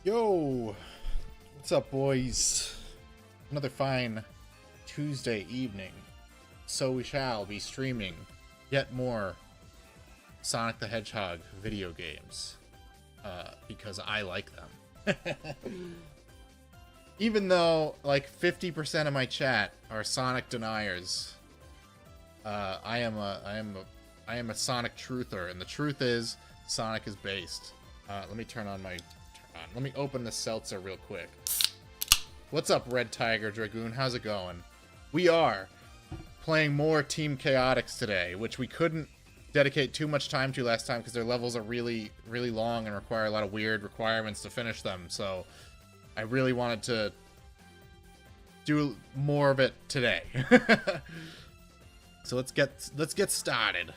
Yo, what's up, boys? Another fine Tuesday evening. So we shall be streaming yet more Sonic the Hedgehog video games because I like them. Even though like 50% of my chat are Sonic deniers, I am a Sonic truther, and the truth is Sonic is based. Let me turn on my. Let me open the seltzer real quick. What's up, Red Tiger Dragoon? How's it going? We are playing more Team Chaotix today, which we couldn't dedicate too much time to last time because their levels are really, really long and require a lot of weird requirements to finish them. So I really wanted to do more of it today. So let's get started.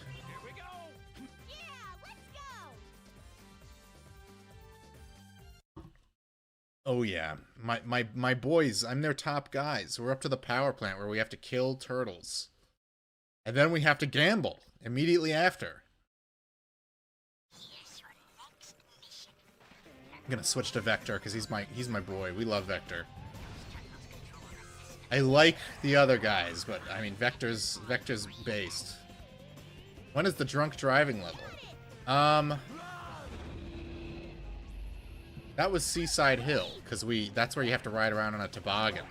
Oh yeah, my boys, I'm their top guys. We're up to the power plant where we have to kill turtles. And then we have to gamble immediately after. I'm gonna switch to Vector because he's my boy. We love Vector. I like the other guys, but I mean Vector's based. When is the drunk driving level? That was Seaside Hill, because that's where you have to ride around on a toboggan.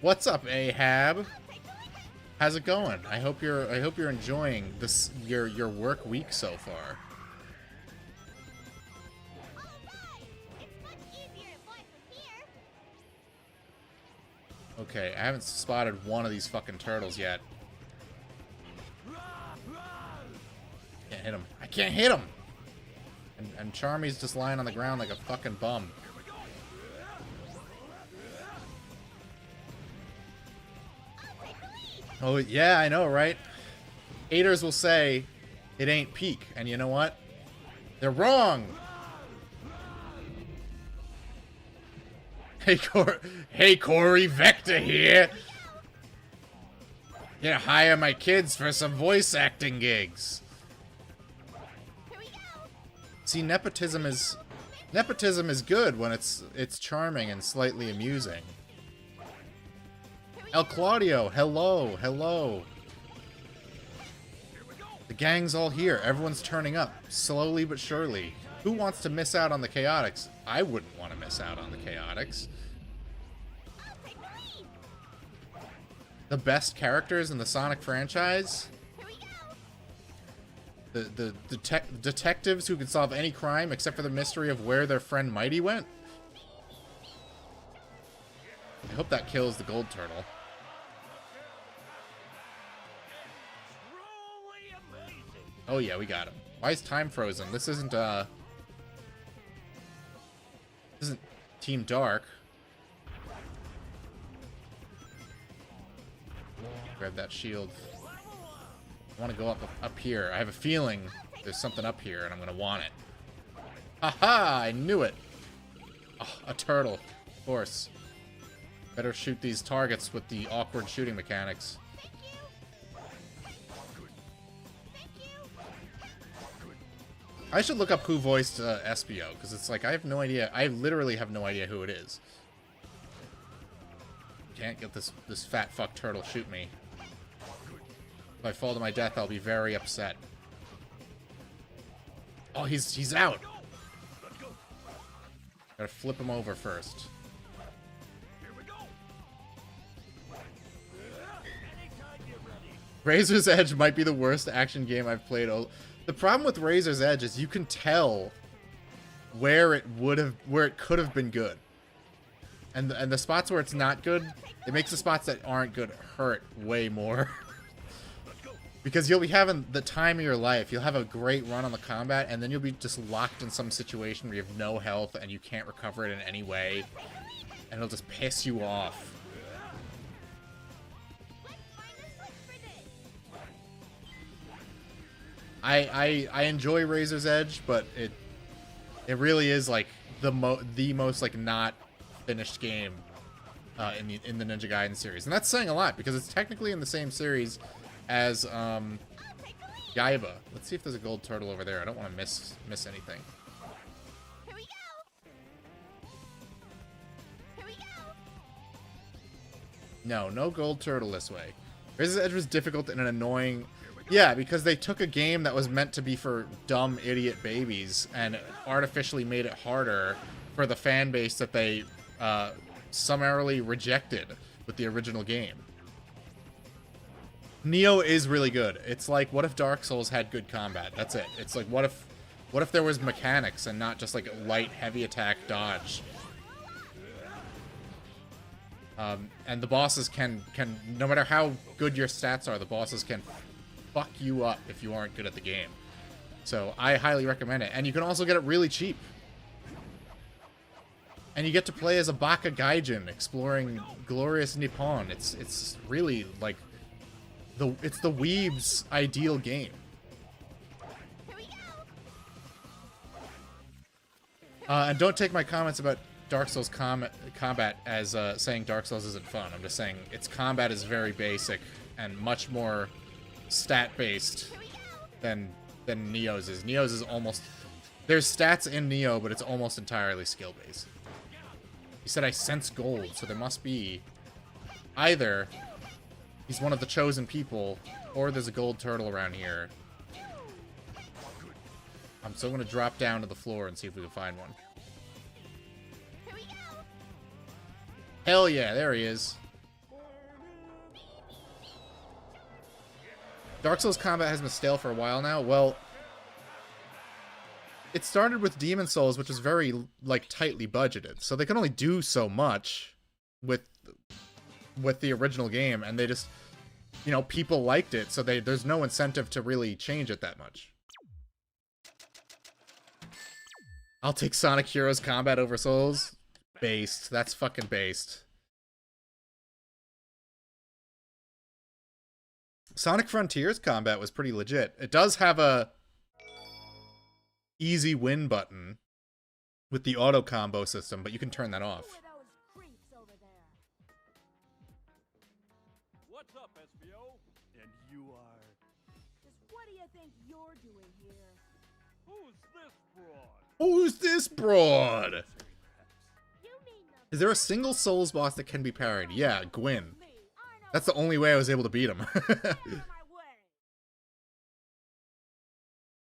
What's up, Ahab? How's it going? I hope you're enjoying this your work week so far. Okay, I haven't spotted one of these fucking turtles yet. Can't hit him. I can't hit him! And Charmy's just lying on the ground like a fucking bum. Oh, yeah, I know, right? Haters will say it ain't peak, and you know what? They're wrong! Hey, Corey, Vector here. Gonna hire my kids for some voice acting gigs. See, nepotism is good when it's charming and slightly amusing. El Claudio, hello, hello. The gang's all here. Everyone's turning up, slowly but surely. Who wants to miss out on the Chaotix? I wouldn't want to miss out on the Chaotix. The best characters in the Sonic franchise? The detectives who can solve any crime except for the mystery of where their friend Mighty went? I hope that kills the gold turtle. Oh yeah, we got him. Why is time frozen? This isn't Team Dark. Grab that shield. I want to go up here. I have a feeling there's something up here, and I'm gonna want it. Aha! I knew it. Oh, a turtle, of course. Better shoot these targets with the awkward shooting mechanics. I should look up who voiced Espio, because it's like I have no idea. I literally have no idea who it is. Can't get this fat fuck turtle shoot me. If I fall to my death, I'll be very upset. Oh, he's out. Gotta flip him over first. Razor's Edge might be the worst action game I've played. The problem with Razor's Edge is you can tell where it could have been good. And the spots where it's not good, it makes the spots that aren't good hurt way more. Because you'll be having the time of your life. You'll have a great run on the combat, and then you'll be just locked in some situation where you have no health and you can't recover it in any way. And it'll just piss you off. I enjoy Razor's Edge, but it really is like the most like not finished game in the Ninja Gaiden series, and that's saying a lot because it's technically in the same series as Yaiba. Let's see if there's a gold turtle over there. I don't want to miss anything. Here we go. Here we go. No gold turtle this way. Razor's Edge was difficult and an annoying. Yeah, because they took a game that was meant to be for dumb idiot babies and artificially made it harder for the fan base that they summarily rejected with the original game. Nioh is really good. It's like, what if Dark Souls had good combat? That's it. It's like, what if there was mechanics and not just like light, heavy attack dodge? And the bosses can, no matter how good your stats are, the bosses can fuck you up if you aren't good at the game. So I highly recommend it. And you can also get it really cheap. And you get to play as a Baka Gaijin exploring glorious Nippon. It's really like it's the weeb's ideal game. And don't take my comments about Dark Souls combat as saying Dark Souls isn't fun. I'm just saying its combat is very basic and much more stat-based than Nioh's is. Nioh's is almost... There's stats in Nioh, but it's almost entirely skill-based. He said I sense gold, so there must be... Either he's one of the chosen people, or there's a gold turtle around here. I'm still going to drop down to the floor and see if we can find one. Hell yeah, there he is. Dark Souls combat has been stale for a while now. Well, it started with Demon Souls, which was very, like, tightly budgeted. So they can only do so much with the original game, and they just, you know, people liked it, so there's no incentive to really change it that much. I'll take Sonic Heroes combat over Souls. Based. That's fucking based. Sonic Frontiers combat was pretty legit. It does have a easy win button with the auto combo system, but you can turn that off. What's up, SBO? And you are... Just what do you think you're doing here? Who's this broad? Who's this broad? You mean Is there a single Souls boss that can be parried? Yeah, Gwyn. me? That's the only way I was able to beat him. Out of my way.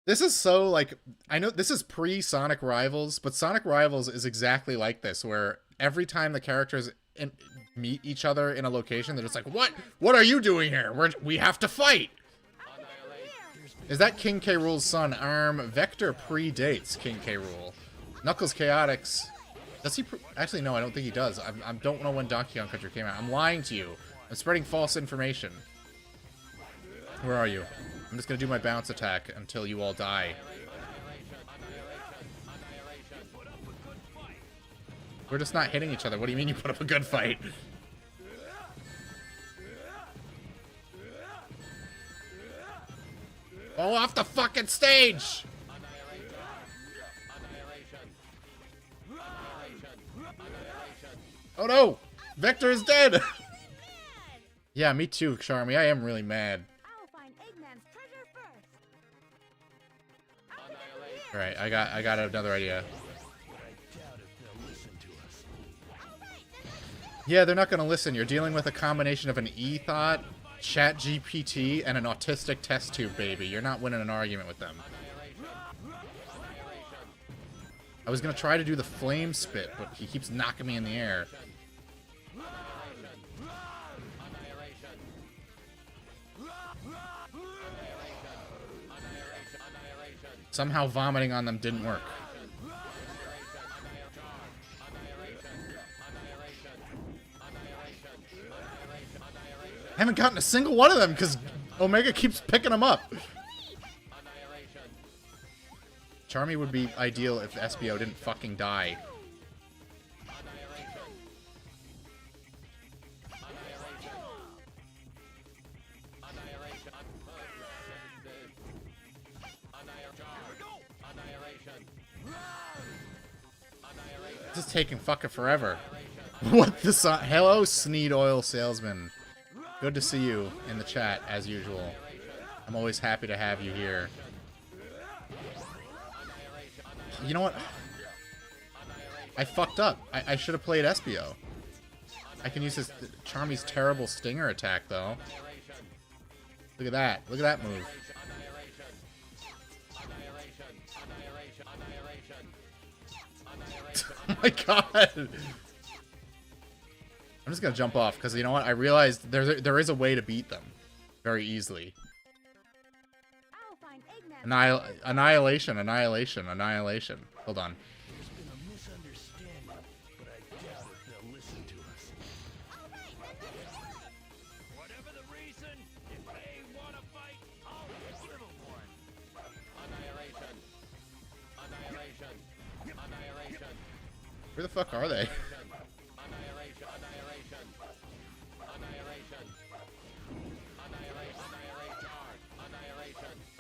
This is so, like, I know this is pre-Sonic Rivals, but Sonic Rivals is exactly like this, where every time the characters meet each other in a location, they're just like, what? What are you doing here? We have to fight! Is that King K. Rool's son, Arm? Vector predates King K. Rool. Knuckles Chaotix. Does he actually, no, I don't think he does. I don't know when Donkey Kong Country came out. I'm lying to you. I'm spreading false information. Where are you? I'm just gonna do my bounce attack until you all die. We're just not hitting each other. What do you mean you put up a good fight? Fall off the fucking stage! Oh no! Vector is dead! Yeah, me too, Charmy. I am really mad. I'll find Eggman's treasure first. Alright, I got another idea. Yeah, they're not gonna listen. You're dealing with a combination of an e-thought, chat GPT, and an autistic test tube baby. You're not winning an argument with them. I was gonna try to do the flame spit, but he keeps knocking me in the air. Somehow vomiting on them didn't work. I haven't gotten a single one of them because Omega keeps picking them up. Charmy would be ideal if SBO didn't fucking die. This is taking fucking forever. What the son? Hello, Sneed Oil Salesman. Good to see you in the chat, as usual. I'm always happy to have you here. You know what? I fucked up. I should have played SBO. I can use this Charmy's terrible stinger attack, though. Look at that. Look at that move. Oh my god! I'm just gonna jump off, because you know what? I realized there is a way to beat them very easily. I'll find Eggman's Annihilation. Hold on. There's been a misunderstanding, but I doubt if they'll listen to us. Whatever the reason, if they want to fight, I'll give them one. Annihilation. Where the fuck are they?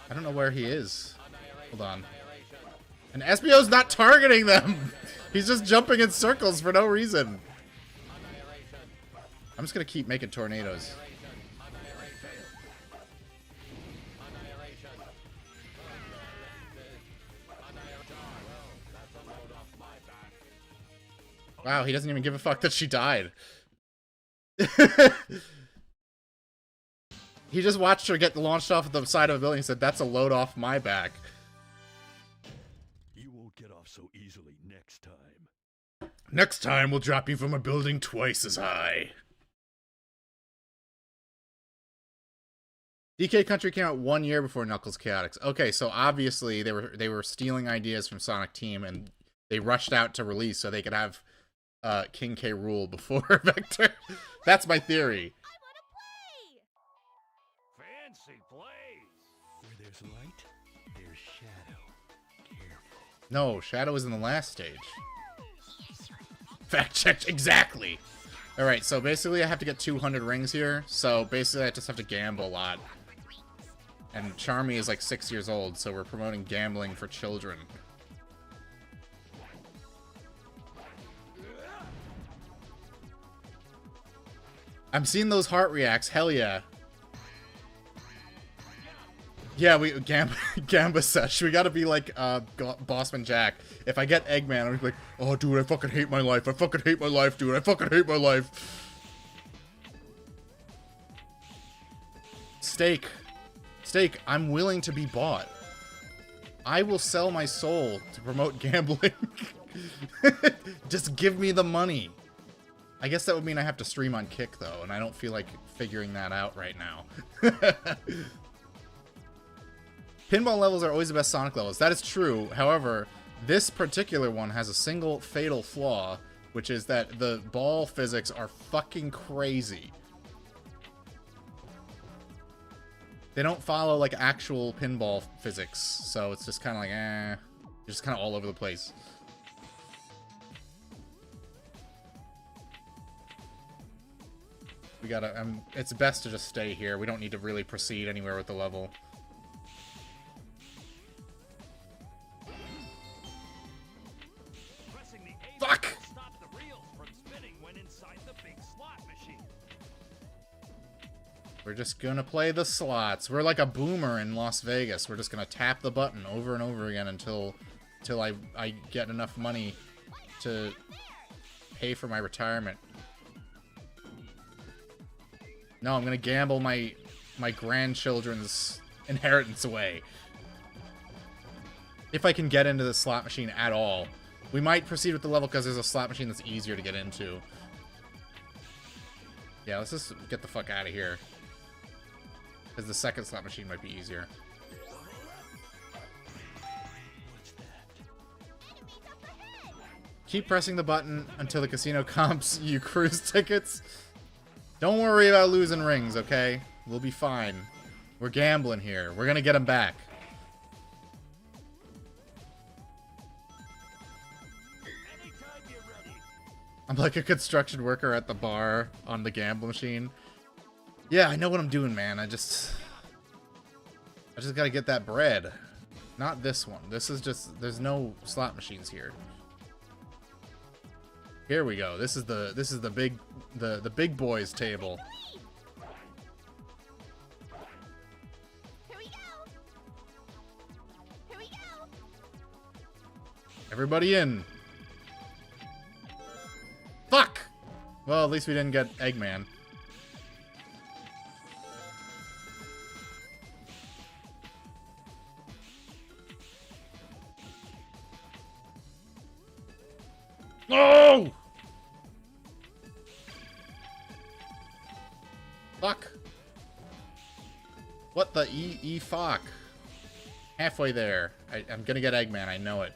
I don't know where he is. Hold on. And SBO's not targeting them! He's just jumping in circles for no reason. I'm just gonna keep making tornadoes. Wow, he doesn't even give a fuck that she died. He just watched her get launched off the side of a building and said, that's a load off my back. You won't get off so easily next time. Next time, we'll drop you from a building twice as high. DK Country came out 1 year before Knuckles Chaotix. Okay, so obviously they were stealing ideas from Sonic Team, and they rushed out to release so they could have King K. Rool before Vector. That's my theory. Fancy plays. Where there's light, there's shadow. Careful. No, Shadow is in the last stage. Fact checked, exactly. Alright, so basically I have to get 200 rings here, so basically I just have to gamble a lot. And Charmy is like 6 years old, so we're promoting gambling for children. I'm seeing those heart reacts, hell yeah. Yeah, Gamba Sesh. We gotta be like Bossman Jack. If I get Eggman, I'm like, oh dude, I fucking hate my life. I fucking hate my life, dude. I fucking hate my life. Steak. Steak, I'm willing to be bought. I will sell my soul to promote gambling. Just give me the money. I guess that would mean I have to stream on Kick, though, and I don't feel like figuring that out right now. Pinball levels are always the best Sonic levels. That is true. However, this particular one has a single fatal flaw, which is that the ball physics are fucking crazy. They don't follow, like, actual pinball physics, so it's just kind of like, eh. You're just kind of all over the place. We gotta, it's best to just stay here. We don't need to really proceed anywhere with the level. Fuck! Stop the reels from spinning when inside the big slot machine. We're just gonna play the slots. We're like a boomer in Las Vegas. We're just gonna tap the button over and over again until I get enough money to pay for my retirement. No, I'm gonna gamble my grandchildren's inheritance away. If I can get into the slot machine at all. We might proceed with the level because there's a slot machine that's easier to get into. Yeah, let's just get the fuck out of here. Because the second slot machine might be easier. Keep pressing the button until the casino comps you cruise tickets. Don't worry about losing rings, okay? We'll be fine. We're gambling here. We're gonna get them back. Anytime you're ready. I'm like a construction worker at the bar on the gamble machine. Yeah, I know what I'm doing, man. I just gotta get that bread. Not this one. This is just, there's no slot machines here. Here we go. This is the big boys table. Here we go. Here we go. Everybody in. Fuck! Well, at least we didn't get Eggman. No! Fuck. What the fuck? Halfway there. I'm gonna get Eggman, I know it.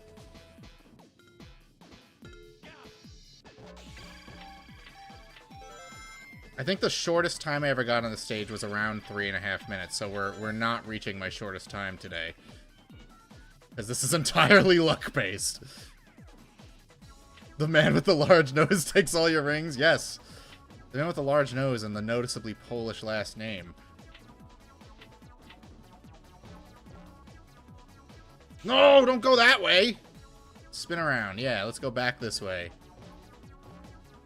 I think the shortest time I ever got on the stage was around 3.5 minutes, so we're not reaching my shortest time today. Because this is entirely luck-based. The man with the large nose takes all your rings? Yes. The man with the large nose and the noticeably Polish last name. No, don't go that way! Spin around. Yeah, let's go back this way.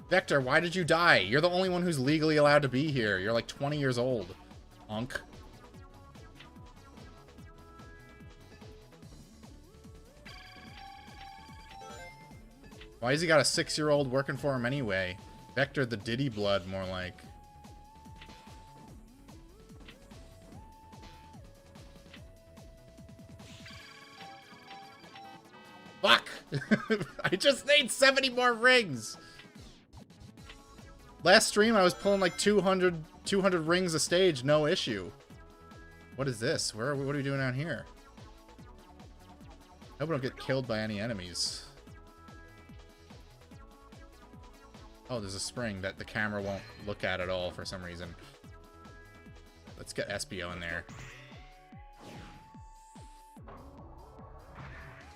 Vector, why did you die? You're the only one who's legally allowed to be here. You're like 20 years old. Unk. Why has he got a 6-year-old working for him anyway? Vector the Diddy blood, more like. Fuck! I just need 70 more rings! Last stream, I was pulling like 200 rings a stage, no issue. What is this? What are we doing down here? I hope we don't get killed by any enemies. Oh, there's a spring that the camera won't look at at all for some reason. Let's get SBO in there.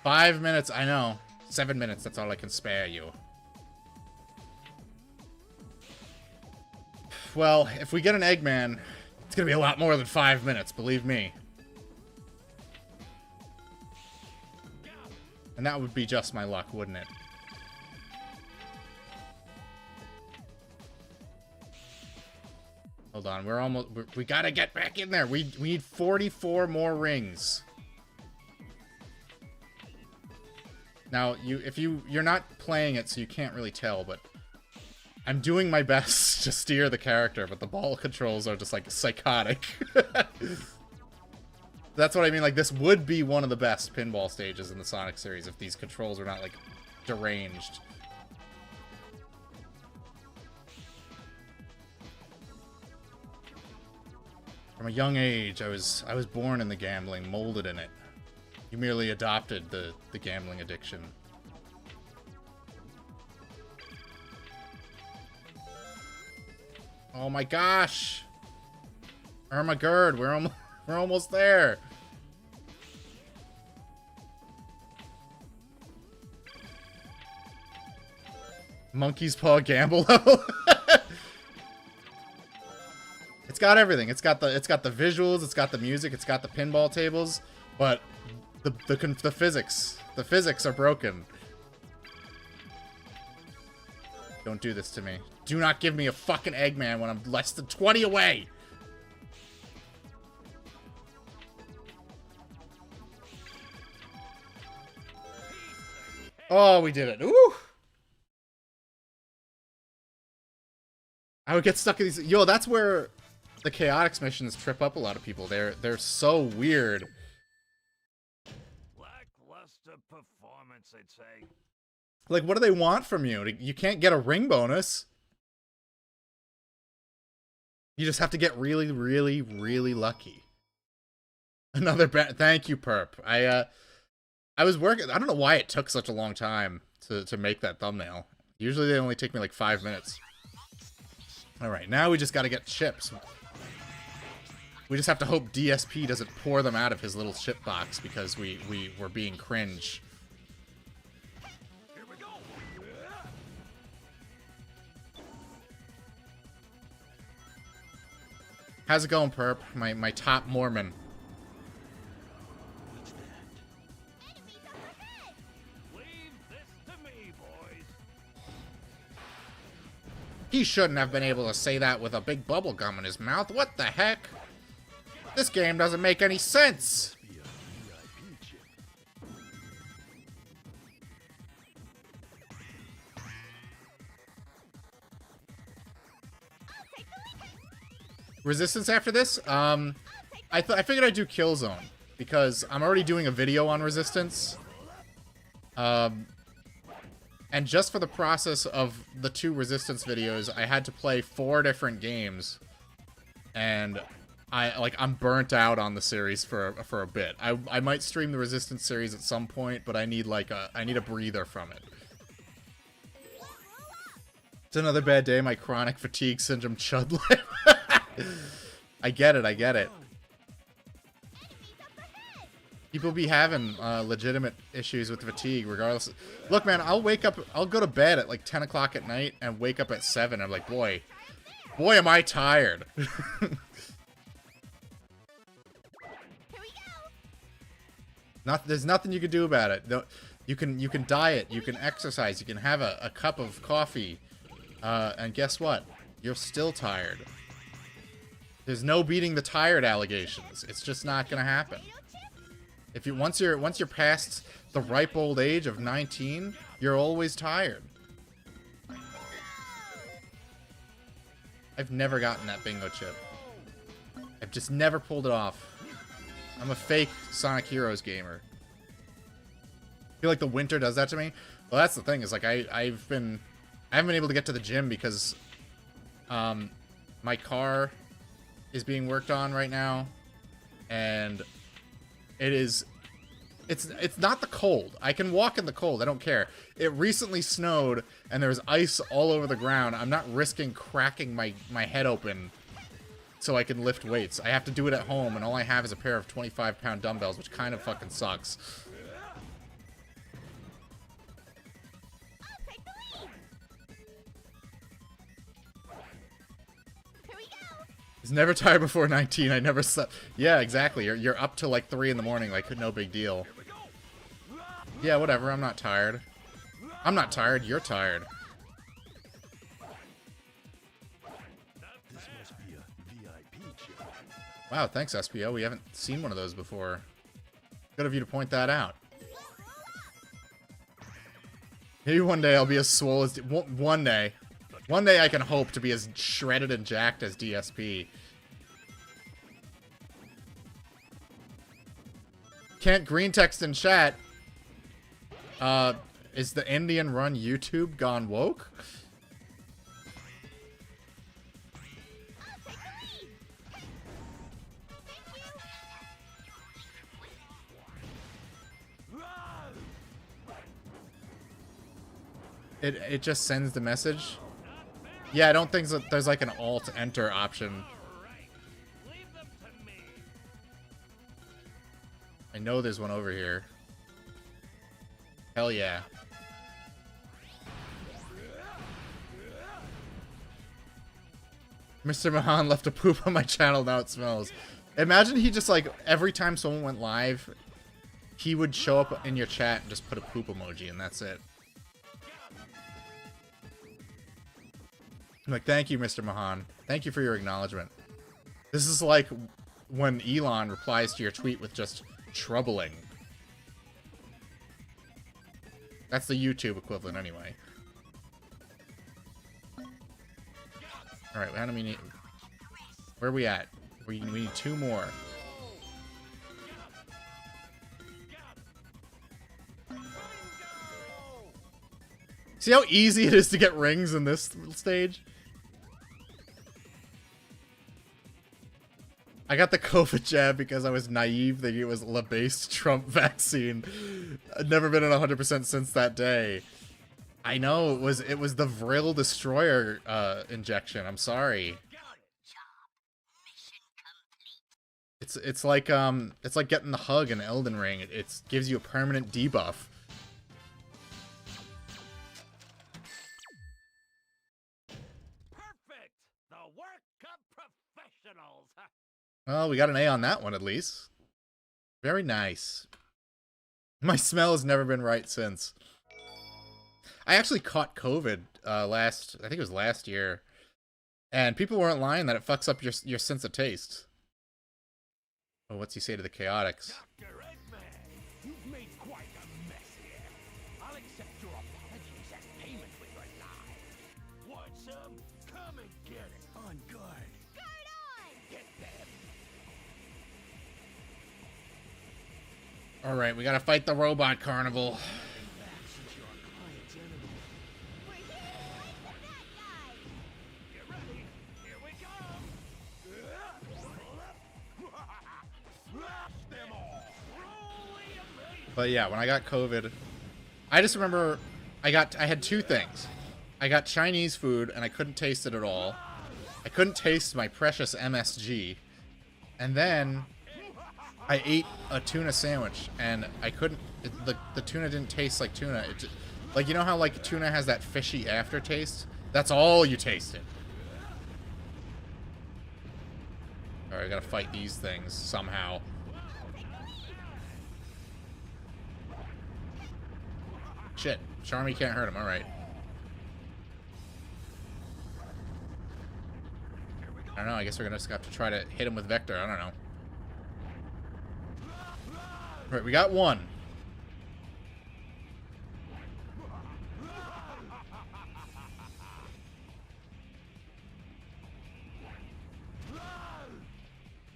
5 minutes, I know. 7 minutes, that's all I can spare you. Well, if we get an Eggman, it's gonna be a lot more than 5 minutes, believe me. And that would be just my luck, wouldn't it? Hold on, we're almost... We gotta get back in there. We need 44 more rings. Now, you're not playing it, so you can't really tell, but I'm doing my best to steer the character, but the ball controls are just, like, psychotic. That's what I mean, like, this would be one of the best pinball stages in the Sonic series if these controls were not, like, deranged. From a young age, I was born in the gambling, molded in it. You merely adopted the gambling addiction. Oh my gosh! Ermagerd, we're almost there! Monkey's Paw Gamble level? It's got everything. It's got the visuals, it's got the music, it's got the pinball tables, but the physics are broken. Don't do this to me. Do not give me a fucking Eggman when I'm less than 20 away! Oh, we did it. Ooh! I would get stuck in these... Yo, that's where the Chaotix missions trip up a lot of people. They're so weird. Lackluster performance, I'd say. Like, what do they want from you? You can't get a ring bonus. You just have to get really, really, really lucky. Another bet. Thank you, Perp. I was working... I don't know why it took such a long time to make that thumbnail. Usually they only take me like 5 minutes. Alright, now we just gotta get chips. We just have to hope DSP doesn't pour them out of his little chip box because we were being cringe. Here we go. How's it going, Perp? My top Mormon. Enemies up ahead! Leave this to me, boys. He shouldn't have been able to say that with a big bubble gum in his mouth. What the heck? This game doesn't make any sense. Resistance after this? I figured I'd do Killzone because I'm already doing a video on Resistance. And just for the process of the 2 Resistance videos, I had to play 4 different games. And I'm burnt out on the series for a bit. I might stream the Resistance series at some point, but I need a breather from it. It's another bad day, my chronic fatigue syndrome chud life. I get it. People be having legitimate issues with fatigue, regardless. Look, man, I'll go to bed at like 10 o'clock at night and wake up at 7. I'm like, boy, am I tired. There's nothing you can do about it. You can diet, you can exercise, you can have a cup of coffee, and guess what? You're still tired. There's no beating the tired allegations. It's just not gonna happen. If you once you're past the ripe old age of 19, you're always tired. I've never gotten that bingo chip. I've just never pulled it off. I'm a fake Sonic Heroes gamer. I feel like the winter does that to me. Well, that's the thing, is like I haven't been able to get to the gym because my car is being worked on right now, and it's not the cold. I can walk in the cold. I don't care. It recently snowed and there's ice all over the ground. I'm not risking cracking my head open so I can lift weights. I have to do it at home, and all I have is a pair of 25-pound dumbbells, which kind of fucking sucks. I'll take the lead! Here we go! He's never tired before 19. I never slept. Yeah, exactly. You're up till like 3 in the morning, like no big deal. Yeah, whatever. I'm not tired. I'm not tired. You're tired. Wow, thanks, SPO. We haven't seen one of those before. Good of you to point that out. Maybe one day I'll be as swole as... One day. One day I can hope to be as shredded and jacked as DSP. Can't green text in chat. Is the Indian run YouTube gone woke? It just sends the message. Yeah, I don't think that there's like an alt-enter option. I know there's one over here. Hell yeah. Mr. Mahan left a poop on my channel, now it smells. Imagine he just like, every time someone went live, he would show up in your chat and just put a poop emoji and that's it. I'm like, thank you, Mr. Mahan. Thank you for your acknowledgement. This is like when Elon replies to your tweet with just troubling. That's the YouTube equivalent anyway. Alright, how do we need... Where are we at? We need 2 more. See how easy it is to get rings in this stage? I got the COVID jab because I was naive thinking it was a based Trump vaccine. I've never been in 100% since that day. I know, it was the Vril Destroyer injection. I'm sorry. It's like getting the hug in Elden Ring. It gives you a permanent debuff. Perfect. The work of professionals. Well, we got an A on that one at least. Very nice. My smell has never been right since. I actually caught COVID I think it was last year. And people weren't lying that it fucks up your sense of taste. Oh, what's he say to the Chaotix? Dr. Eggman, you've made quite a mess here. I'll accept your apologies as payment with your life. Want some? Come and get it. On guard. Guard on! Get them. Alright, we gotta fight the robot carnival. We're here to fight the bad guys! You ready? Here we go. Rush them all. Truly amazing. But yeah, when I got COVID, I just remember I had 2 things. I got Chinese food and I couldn't taste it at all. I couldn't taste my precious MSG. And then I ate a tuna sandwich and I couldn't, the tuna didn't taste like tuna. Like, you know how like tuna has that fishy aftertaste? That's all you tasted. Alright, I gotta fight these things somehow. Shit, Charmy can't hurt him, alright. I don't know, I guess we're gonna just have to try to hit him with Vector, I don't know. Alright, we got 1.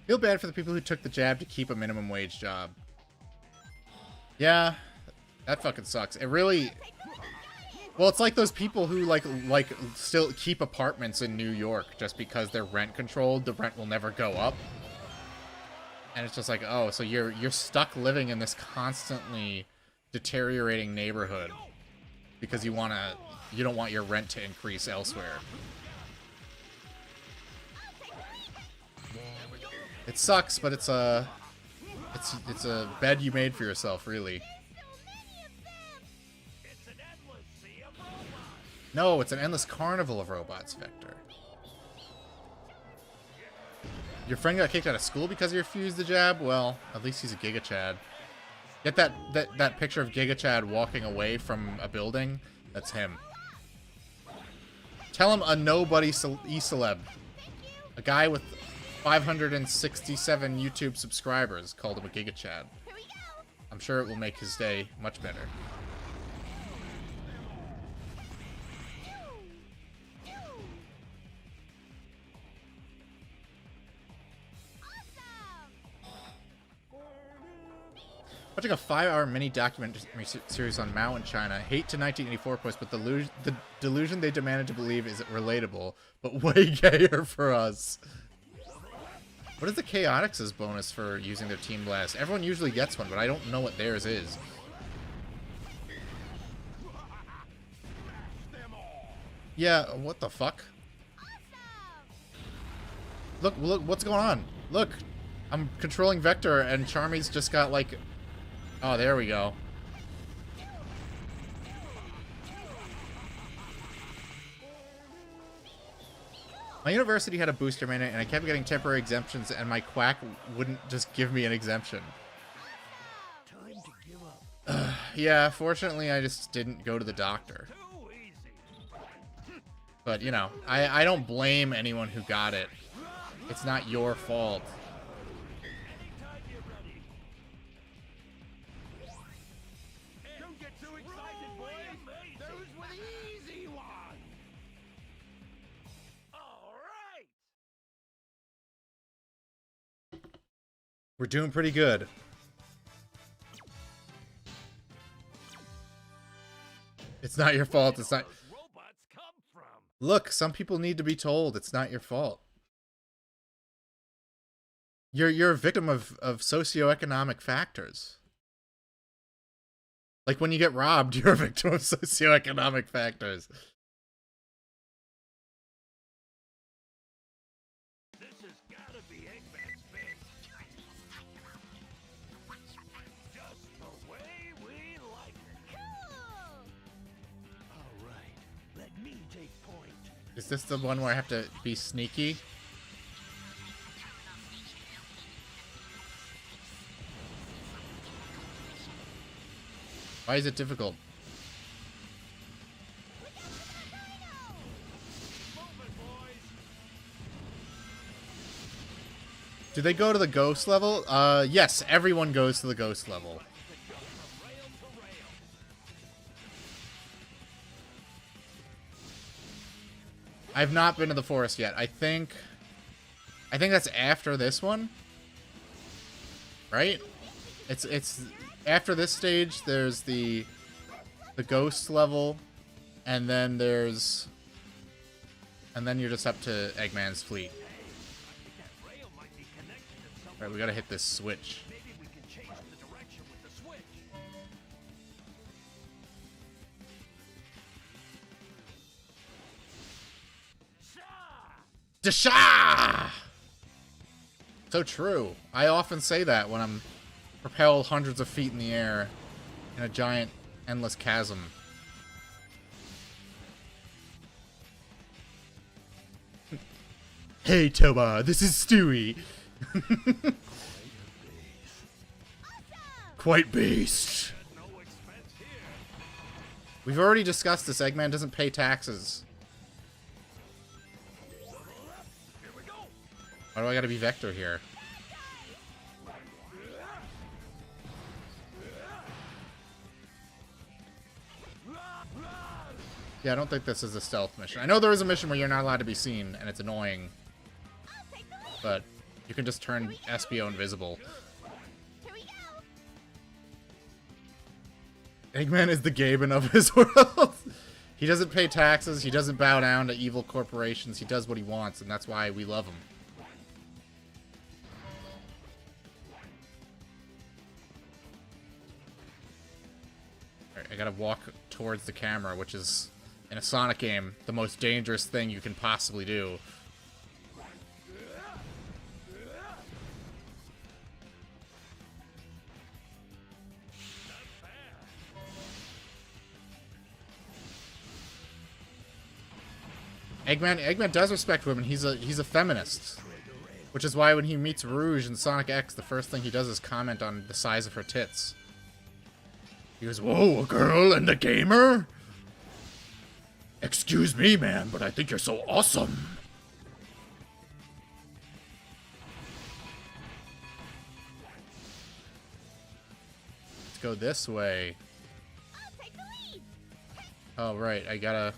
Feel bad for the people who took the jab to keep a minimum wage job. Yeah, that fucking sucks. It really... Well, it's like those people who like still keep apartments in New York just because they're rent controlled. The rent will never go up. And it's just like, oh, so you're stuck living in this constantly deteriorating neighborhood because you don't want your rent to increase elsewhere. It sucks, but it's a bed you made for yourself, really. It's an endless sea of robots. No, it's an endless carnival of robots, Vector. Your friend got kicked out of school because he refused the jab? Well, at least he's a Giga Chad. Get that picture of Giga Chad walking away from a building? That's him. Tell him a nobody e-celeb. A guy with 567 YouTube subscribers called him a Giga Chad. Here we go! I'm sure it will make his day much better. Watching a 5-hour mini documentary series on Mao in China. Hate to 1984 post, but the delusion they demanded to believe is relatable, but way gayer for us. What is the Chaotix's bonus for using their Team Blast? Everyone usually gets one, but I don't know what theirs is. Yeah, what the fuck? Look, what's going on? Look, I'm controlling Vector, and Charmy's just got, like... Oh, there we go. My university had a booster mandate, and I kept getting temporary exemptions, and my quack wouldn't just give me an exemption. Time to give up. Yeah, fortunately, I just didn't go to the doctor. Too easy. But, you know, I don't blame anyone who got it. It's not your fault. Anytime you're ready. Don't get too excited, boys. Those were the easy ones. All right. We're doing pretty good. It's not your fault. It's not... Where robots come from. Look, some people need to be told it's not your fault. You're a victim of socioeconomic factors. Like when you get robbed, you're a victim of socioeconomic factors. This has gotta be Eggman's base. Just the way we like it. Cool! All right, let me take point. Is this the one where I have to be sneaky? Why is it difficult? Do they go to the ghost level? Yes, everyone goes to the ghost level. I've not been to the forest yet. I think that's after this one. Right? It's after this stage there's the ghost level, and then you're just up to Eggman's fleet. Alright, we gotta hit this switch. Maybe we can change the direction with the switch. Dasha! So true. I often say that when I'm propelled hundreds of feet in the air in a giant, endless chasm. Hey, Toba, this is Stewie. Quite beast. No expense here. We've already discussed this. Eggman doesn't pay taxes. Here we go. Why do I gotta be Vector here? Yeah, I don't think this is a stealth mission. I know there is a mission where you're not allowed to be seen, and it's annoying. I'll take the lead! But you can just turn SBO invisible. Here we go! Eggman is the Gaben of his world. He doesn't pay taxes, he doesn't bow down to evil corporations, he does what he wants, and that's why we love him. Alright, I gotta walk towards the camera, which is, in a Sonic game, the most dangerous thing you can possibly do. Eggman does respect women. He's a feminist, which is why when he meets Rouge in Sonic X, the first thing he does is comment on the size of her tits. He goes, "Whoa, a girl and a gamer? Excuse me, man, but I think you're so awesome." Let's go this way. I'll take the lead! Oh, right, I gotta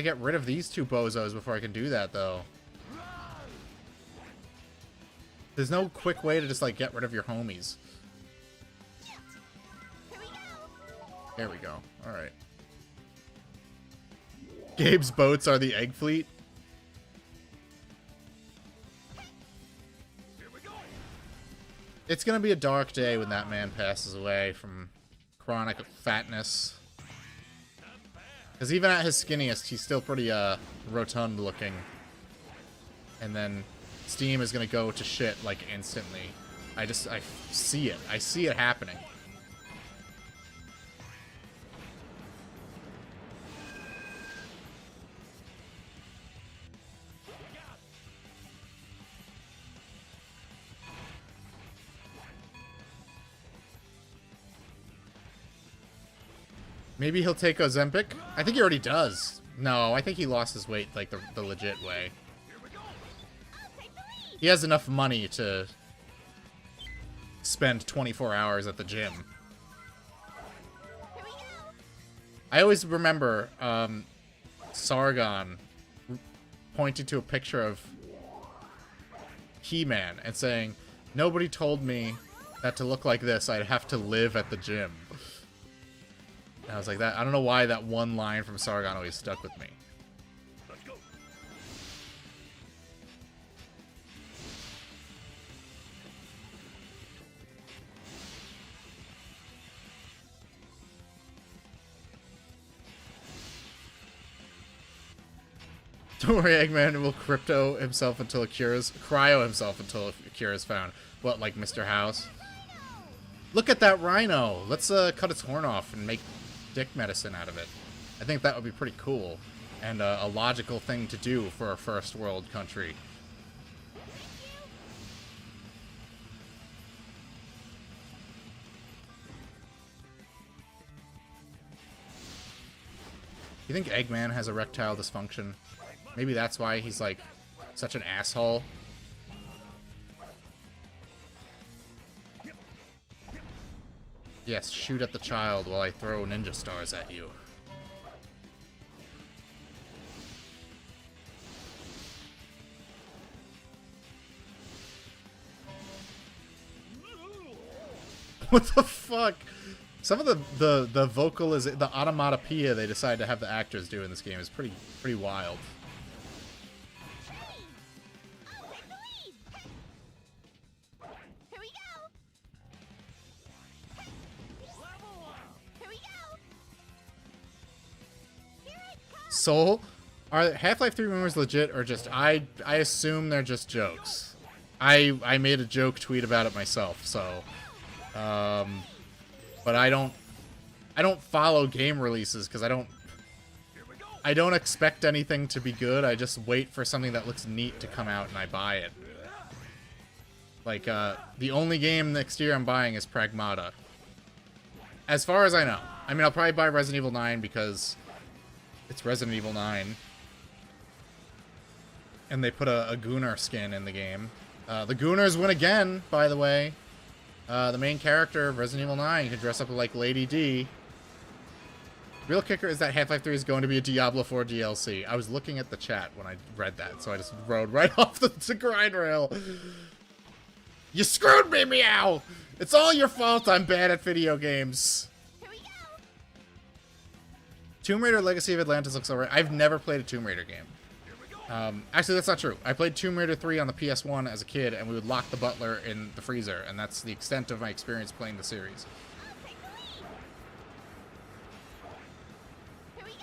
get rid of these two bozos before I can do that, though. There's no quick way to just, like, get rid of your homies. Here we go. There we go. Alright. Gabe's boats are the egg fleet. Here we go. It's gonna be a dark day when that man passes away from chronic fatness. Because even at his skinniest, he's still pretty, rotund looking. And then Steam is gonna go to shit, like, instantly. I see it. I see it happening. Maybe he'll take Ozempic? I think he already does. No, I think he lost his weight, like, the legit way. I'll take the lead. He has enough money to spend 24 hours at the gym. Here we go. I always remember Sargon pointing to a picture of He-Man and saying, "Nobody told me that to look like this, I'd have to live at the gym." And I was like, I don't know why that one line from Sargon always stuck with me. Let's go. Don't worry, Eggman will cryo himself until a cure is found. What, like Mr. House? Look at that rhino! Let's cut its horn off and make dick medicine out of it. I think that would be pretty cool. And a logical thing to do for a first world country. You think Eggman has erectile dysfunction? Maybe that's why he's, like, such an asshole. Yes, shoot at the child while I throw ninja stars at you. What the fuck? Some of the vocal is the onomatopoeia they decide to have the actors do in this game is pretty wild. I'll take the lead. Here we go. Level up. Here we go. Here it comes. Soul, are Half-Life 3 rumors legit or just I assume they're just jokes. I made a joke tweet about it myself, so but I don't follow game releases because I don't expect anything to be good. I just wait for something that looks neat to come out and I buy it. Like the only game next year I'm buying is Pragmata. As far as I know. I mean, I'll probably buy Resident Evil 9 because it's Resident Evil 9. And they put a Gunnar skin in the game. The Gunnars win again, by the way. The main character of Resident Evil 9 can dress up like Lady D. Real kicker is that Half-Life 3 is going to be a Diablo 4 DLC. I was looking at the chat when I read that, so I just rode right off the grind rail. You screwed me, Meow! It's all your fault I'm bad at video games. Here we go. Tomb Raider Legacy of Atlantis looks alright. I've never played a Tomb Raider game. Actually, that's not true. I played Tomb Raider 3 on the PS1 as a kid, and we would lock the butler in the freezer, and that's the extent of my experience playing the series. I'll take the lead. Here we go.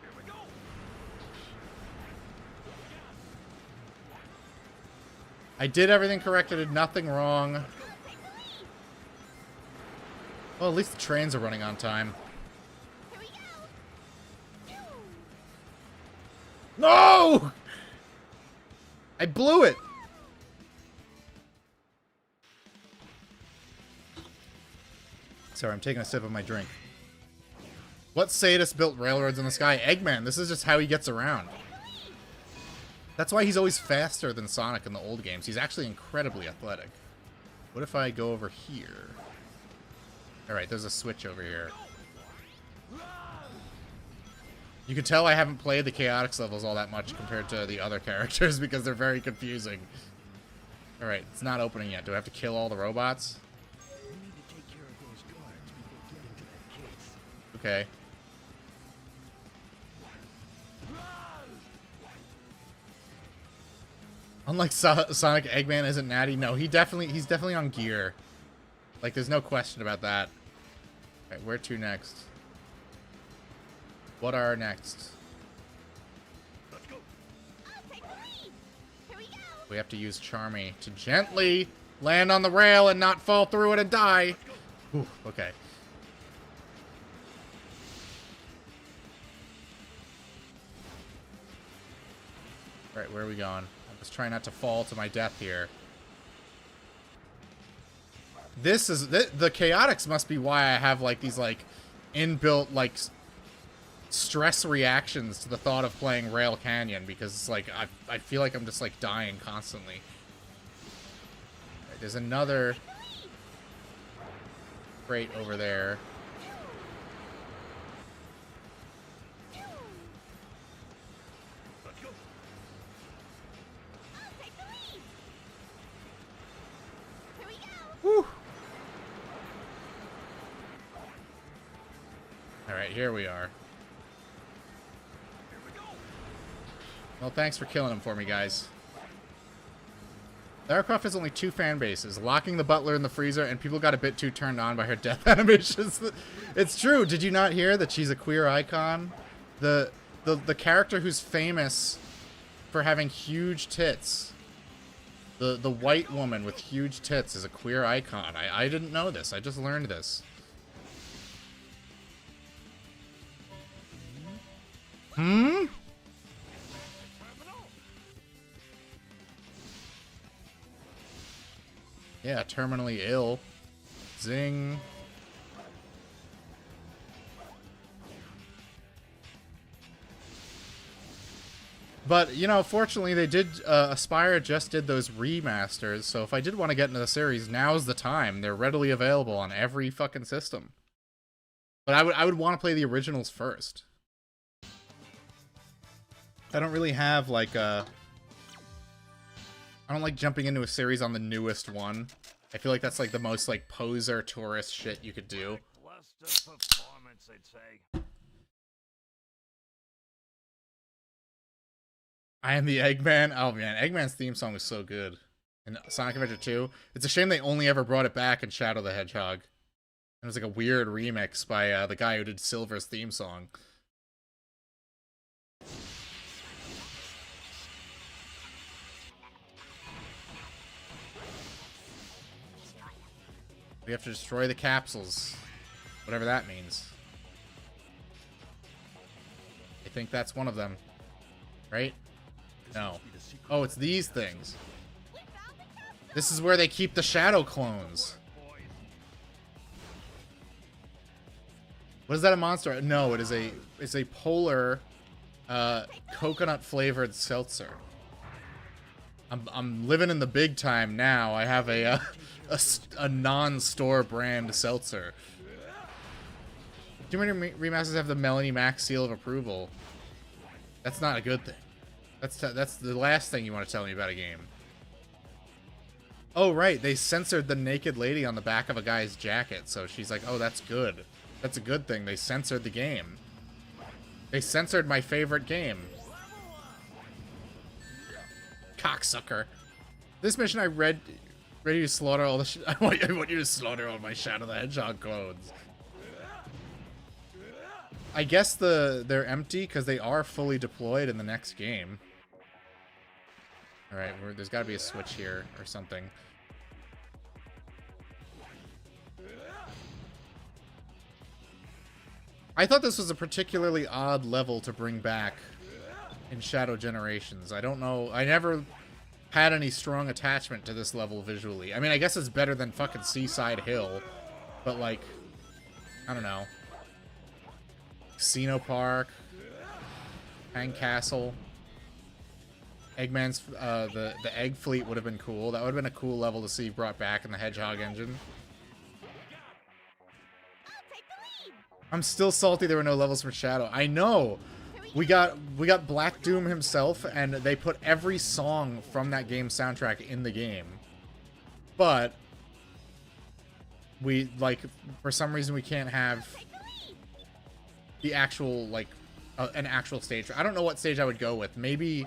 Here we go. I did everything correct. I did nothing wrong. I'll take the lead. Well, at least the trains are running on time. Here we go. No! I blew it! Sorry, I'm taking a sip of my drink. What sadist built railroads in the sky? Eggman, this is just how he gets around. That's why he's always faster than Sonic in the old games. He's actually incredibly athletic. What if I go over here? Alright, there's a switch over here. You can tell I haven't played the Chaotix levels all that much compared to the other characters because they're very confusing. Alright, it's not opening yet. Do I have to kill all the robots? We need to take care of those guards before getting to that case. Okay. Unlike Sonic, Eggman isn't natty. No, he's definitely on gear. Like, there's no question about that. Alright, where to next? What are next? Let's go. I'll take the lead. Here we go. We have to use Charmy to gently land on the rail and not fall through it and die. Ooh, okay. Alright, where are we going? I'm just trying not to fall to my death here. This is... The Chaotix must be why I have, like, these, like, inbuilt, like, stress reactions to the thought of playing Rail Canyon, because it's like, I feel like I'm just, like, dying constantly. Right, there's another crate over there. Let's go. I'll take the lead. Here we go. Whew. Alright, here we are. Here we go. Well, thanks for killing him for me, guys. Lara Croft has only 2 fan bases, locking the butler in the freezer, and people got a bit too turned on by her death animations. It's true. Did you not hear that she's a queer icon? The character who's famous for having huge tits, the white woman with huge tits, is a queer icon. I didn't know this. I just learned this. Hmm? Yeah, terminally ill. Zing. But, you know, fortunately they did, Aspire just did those remasters, so if I did want to get into the series, now's the time. They're readily available on every fucking system. But I would want to play the originals first. I don't really have, like, I don't like jumping into a series on the newest one. I feel like that's, like, the most, like, poser tourist shit you could do. Lackluster performance, I'd say. I am the Eggman. Oh, man. Eggman's theme song was so good. In Sonic Adventure 2. It's a shame they only ever brought it back in Shadow the Hedgehog. It was, like, a weird remix by the guy who did Silver's theme song. We have to destroy the capsules. Whatever that means. I think that's one of them. Right? No. Oh, it's these things. This is where they keep the shadow clones. What is that, a monster? No, it's a polar coconut flavored seltzer. I'm living in the big time now. I have a non-store brand seltzer. Too many remasters have the Melanie Mac seal of approval. That's not a good thing. That's the last thing you want to tell me about a game. Oh, right. They censored the naked lady on the back of a guy's jacket, so she's like, oh, that's good. That's a good thing. They censored the game. They censored my favorite game. Cocksucker. This mission I ready to slaughter all the I want you to slaughter all my Shadow the Hedgehog clones. I guess they're empty because they are fully deployed in the next game. Alright, there's got to be a switch here or something. I thought this was a particularly odd level to bring back in Shadow Generations. I don't know. I never had any strong attachment to this level visually. I mean, I guess it's better than fucking Seaside Hill, but, like, I don't know. Casino Park, Hang Castle, Eggman's, the Egg Fleet would have been cool. That would have been a cool level to see brought back in the Hedgehog engine. I'll take the lead. I'm still salty there were no levels for Shadow. I know! Here we We got Black Doom himself, and they put every song from that game's soundtrack in the game. But we, like, for some reason we can't have the actual, like, an actual stage. I don't know what stage I would go with. Maybe...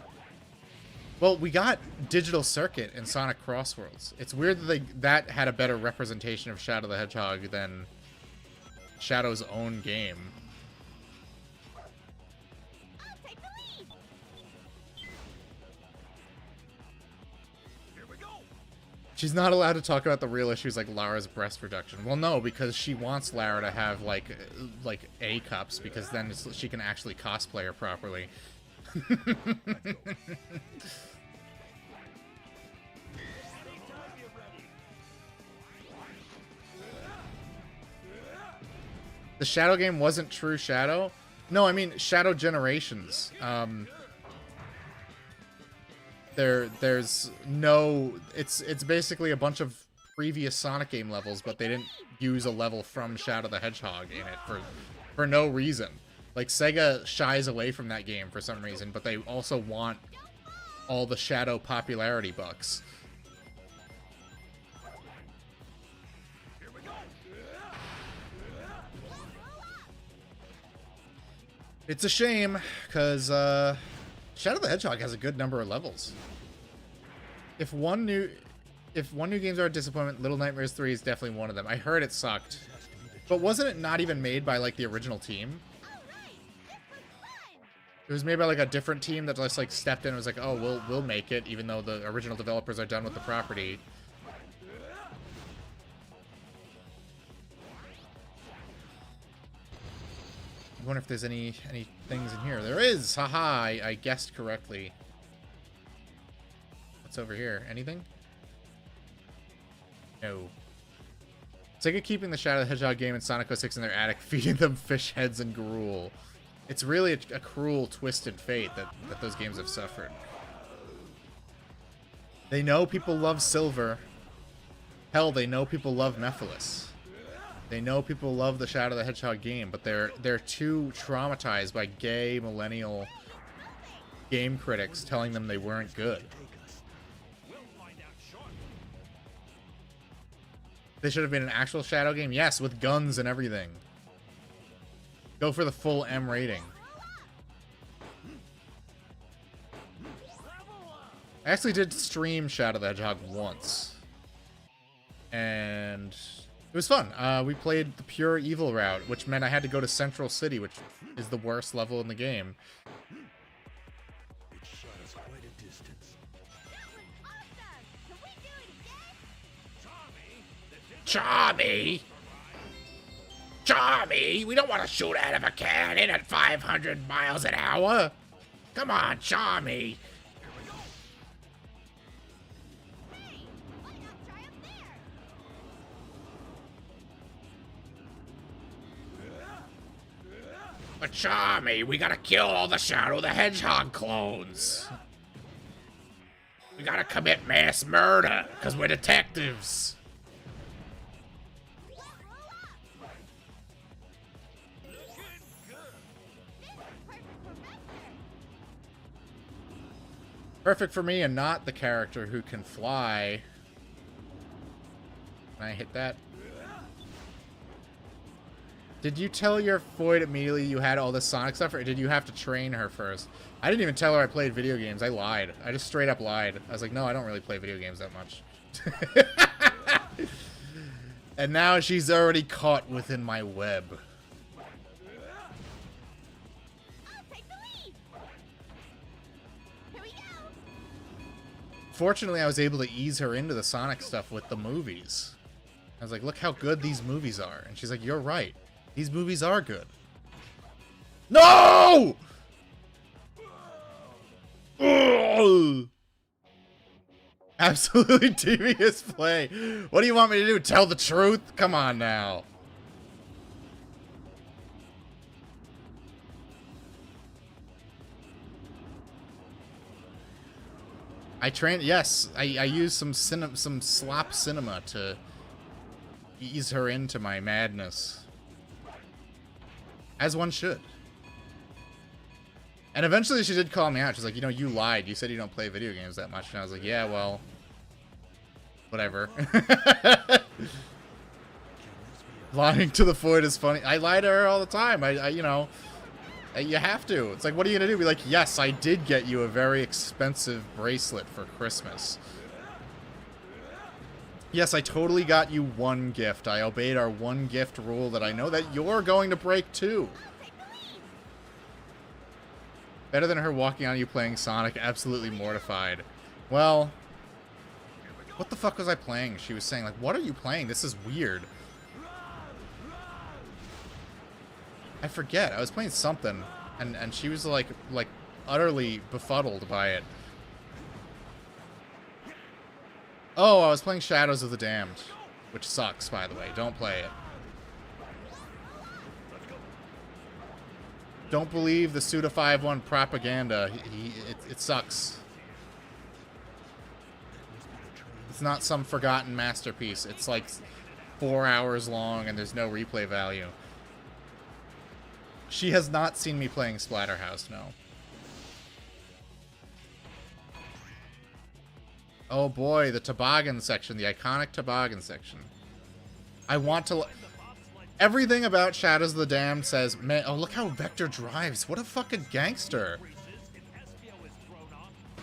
Well, we got Digital Circuit in Sonic Crossworlds. It's weird that that had a better representation of Shadow the Hedgehog than Shadow's own game. I'll take the lead. Here we go. She's not allowed to talk about the real issues like Lara's breast reduction. Well, no, because she wants Lara to have, like A cups, because then she can actually cosplay her properly. The Shadow game wasn't true Shadow? No, I mean Shadow Generations. There's no... It's basically a bunch of previous Sonic game levels, but they didn't use a level from Shadow the Hedgehog in it for no reason. Like, Sega shies away from that game for some reason, but they also want all the Shadow popularity bucks. It's a shame, because Shadow the Hedgehog has a good number of levels. If one new games are a disappointment, Little Nightmares 3 is definitely one of them. I heard it sucked. But wasn't it not even made by, like, the original team? It was made by, like, a different team that just, like, stepped in and was like, oh, we'll make it, even though the original developers are done with the property. I wonder if there's any things in here. There is! Haha, I guessed correctly. What's over here? Anything? No. Sega keeping the Shadow the Hedgehog game and Sonic 06 in their attic, feeding them fish heads and gruel. It's really a cruel, twisted fate that those games have suffered. They know people love Silver. Hell, they know people love Mephiles. They know people love the Shadow the Hedgehog game, but they're too traumatized by gay millennial game critics telling them they weren't good. They should have been an actual Shadow game, yes, with guns and everything. Go for the full M rating. I actually did stream Shadow the Hedgehog once, and it was fun. We played the pure evil route, which meant I had to go to Central City, which is the worst level in the game. It shot us quite a distance. That was awesome. Can we do it again? Charmy! Charmy! We don't want to shoot out of a cannon at 500 miles an hour! Come on, Charmy! Hey, why not try up there? But Charmy, we gotta kill all the Shadow the Hedgehog clones! We gotta commit mass murder, because we're detectives! Perfect for me and not the character who can fly. Can I hit that? Did you tell your Foyd immediately you had all this Sonic stuff, or did you have to train her first? I didn't even tell her I played video games. I lied. I just straight up lied. I was like, no, I don't really play video games that much. And now she's already caught within my web. I'll take the lead. Here we go. Fortunately, I was able to ease her into the Sonic stuff with the movies. I was like, look how good these movies are. And she's like, you're right. These movies are good. No! Ugh. Absolutely devious play. What do you want me to do? Tell the truth? Come on now. Yes, I used some slop cinema to ease her into my madness. As one should. And eventually she did call me out. She's like, you know, you lied. You said you don't play video games that much. And I was like, yeah, well, whatever. Lying to the void is funny. I lie to her all the time. I you know, you have to. It's like, what are you going to do? Be like, yes, I did get you a very expensive bracelet for Christmas. Yes, I totally got you one gift. I obeyed our one gift rule that I know that you're going to break too. Better than her walking on you playing Sonic. Absolutely mortified. Well, what the fuck was I playing? She was saying, like, what are you playing? This is weird. I forget. I was playing something, and she was like utterly befuddled by it. Oh, I was playing Shadows of the Damned, which sucks, by the way. Don't play it. Don't believe the Suda 5-1 propaganda. It sucks. It's not some forgotten masterpiece. It's like 4 hours long, and there's no replay value. She has not seen me playing Splatterhouse, no. Oh boy, the toboggan section, the iconic toboggan section. I want to... Everything about Shadows of the Damned says, man, oh, look how Vector drives. What a fucking gangster.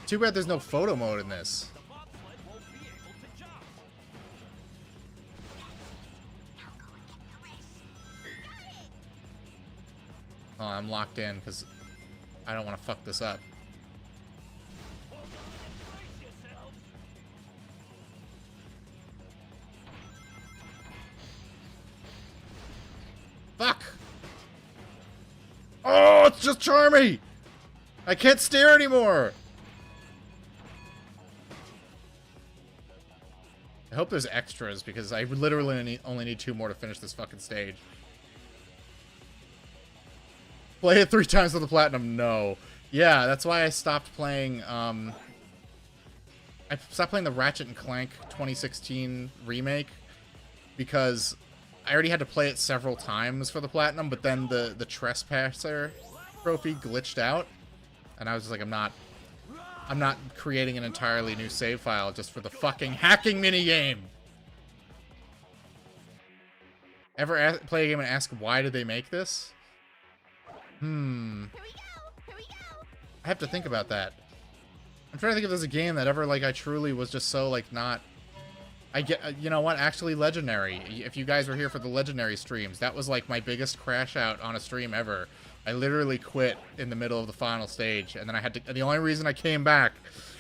Too bad there's no photo mode in this. Oh, I'm locked in because I don't want to fuck this up. Fuck! Oh, it's just Charmy! I can't steer anymore! I hope there's extras, because I literally only need 2 more to finish this fucking stage. Play it 3 times with the platinum? No. Yeah, that's why I stopped playing, I stopped playing the Ratchet and Clank 2016 remake, because I already had to play it several times for the platinum, but then the Trespasser trophy glitched out, and I was just like, I'm not creating an entirely new save file just for the fucking hacking minigame. Ever play a game and ask why did they make this? Here we go. Here we go. I have to think about that. I'm trying to think if there's a game that ever, like, I truly was just so, like, not... I get, you know what, actually Legendary. If you guys were here for the Legendary streams, that was like my biggest crash out on a stream ever. I literally quit in the middle of the final stage, and then I had to, and the only reason I came back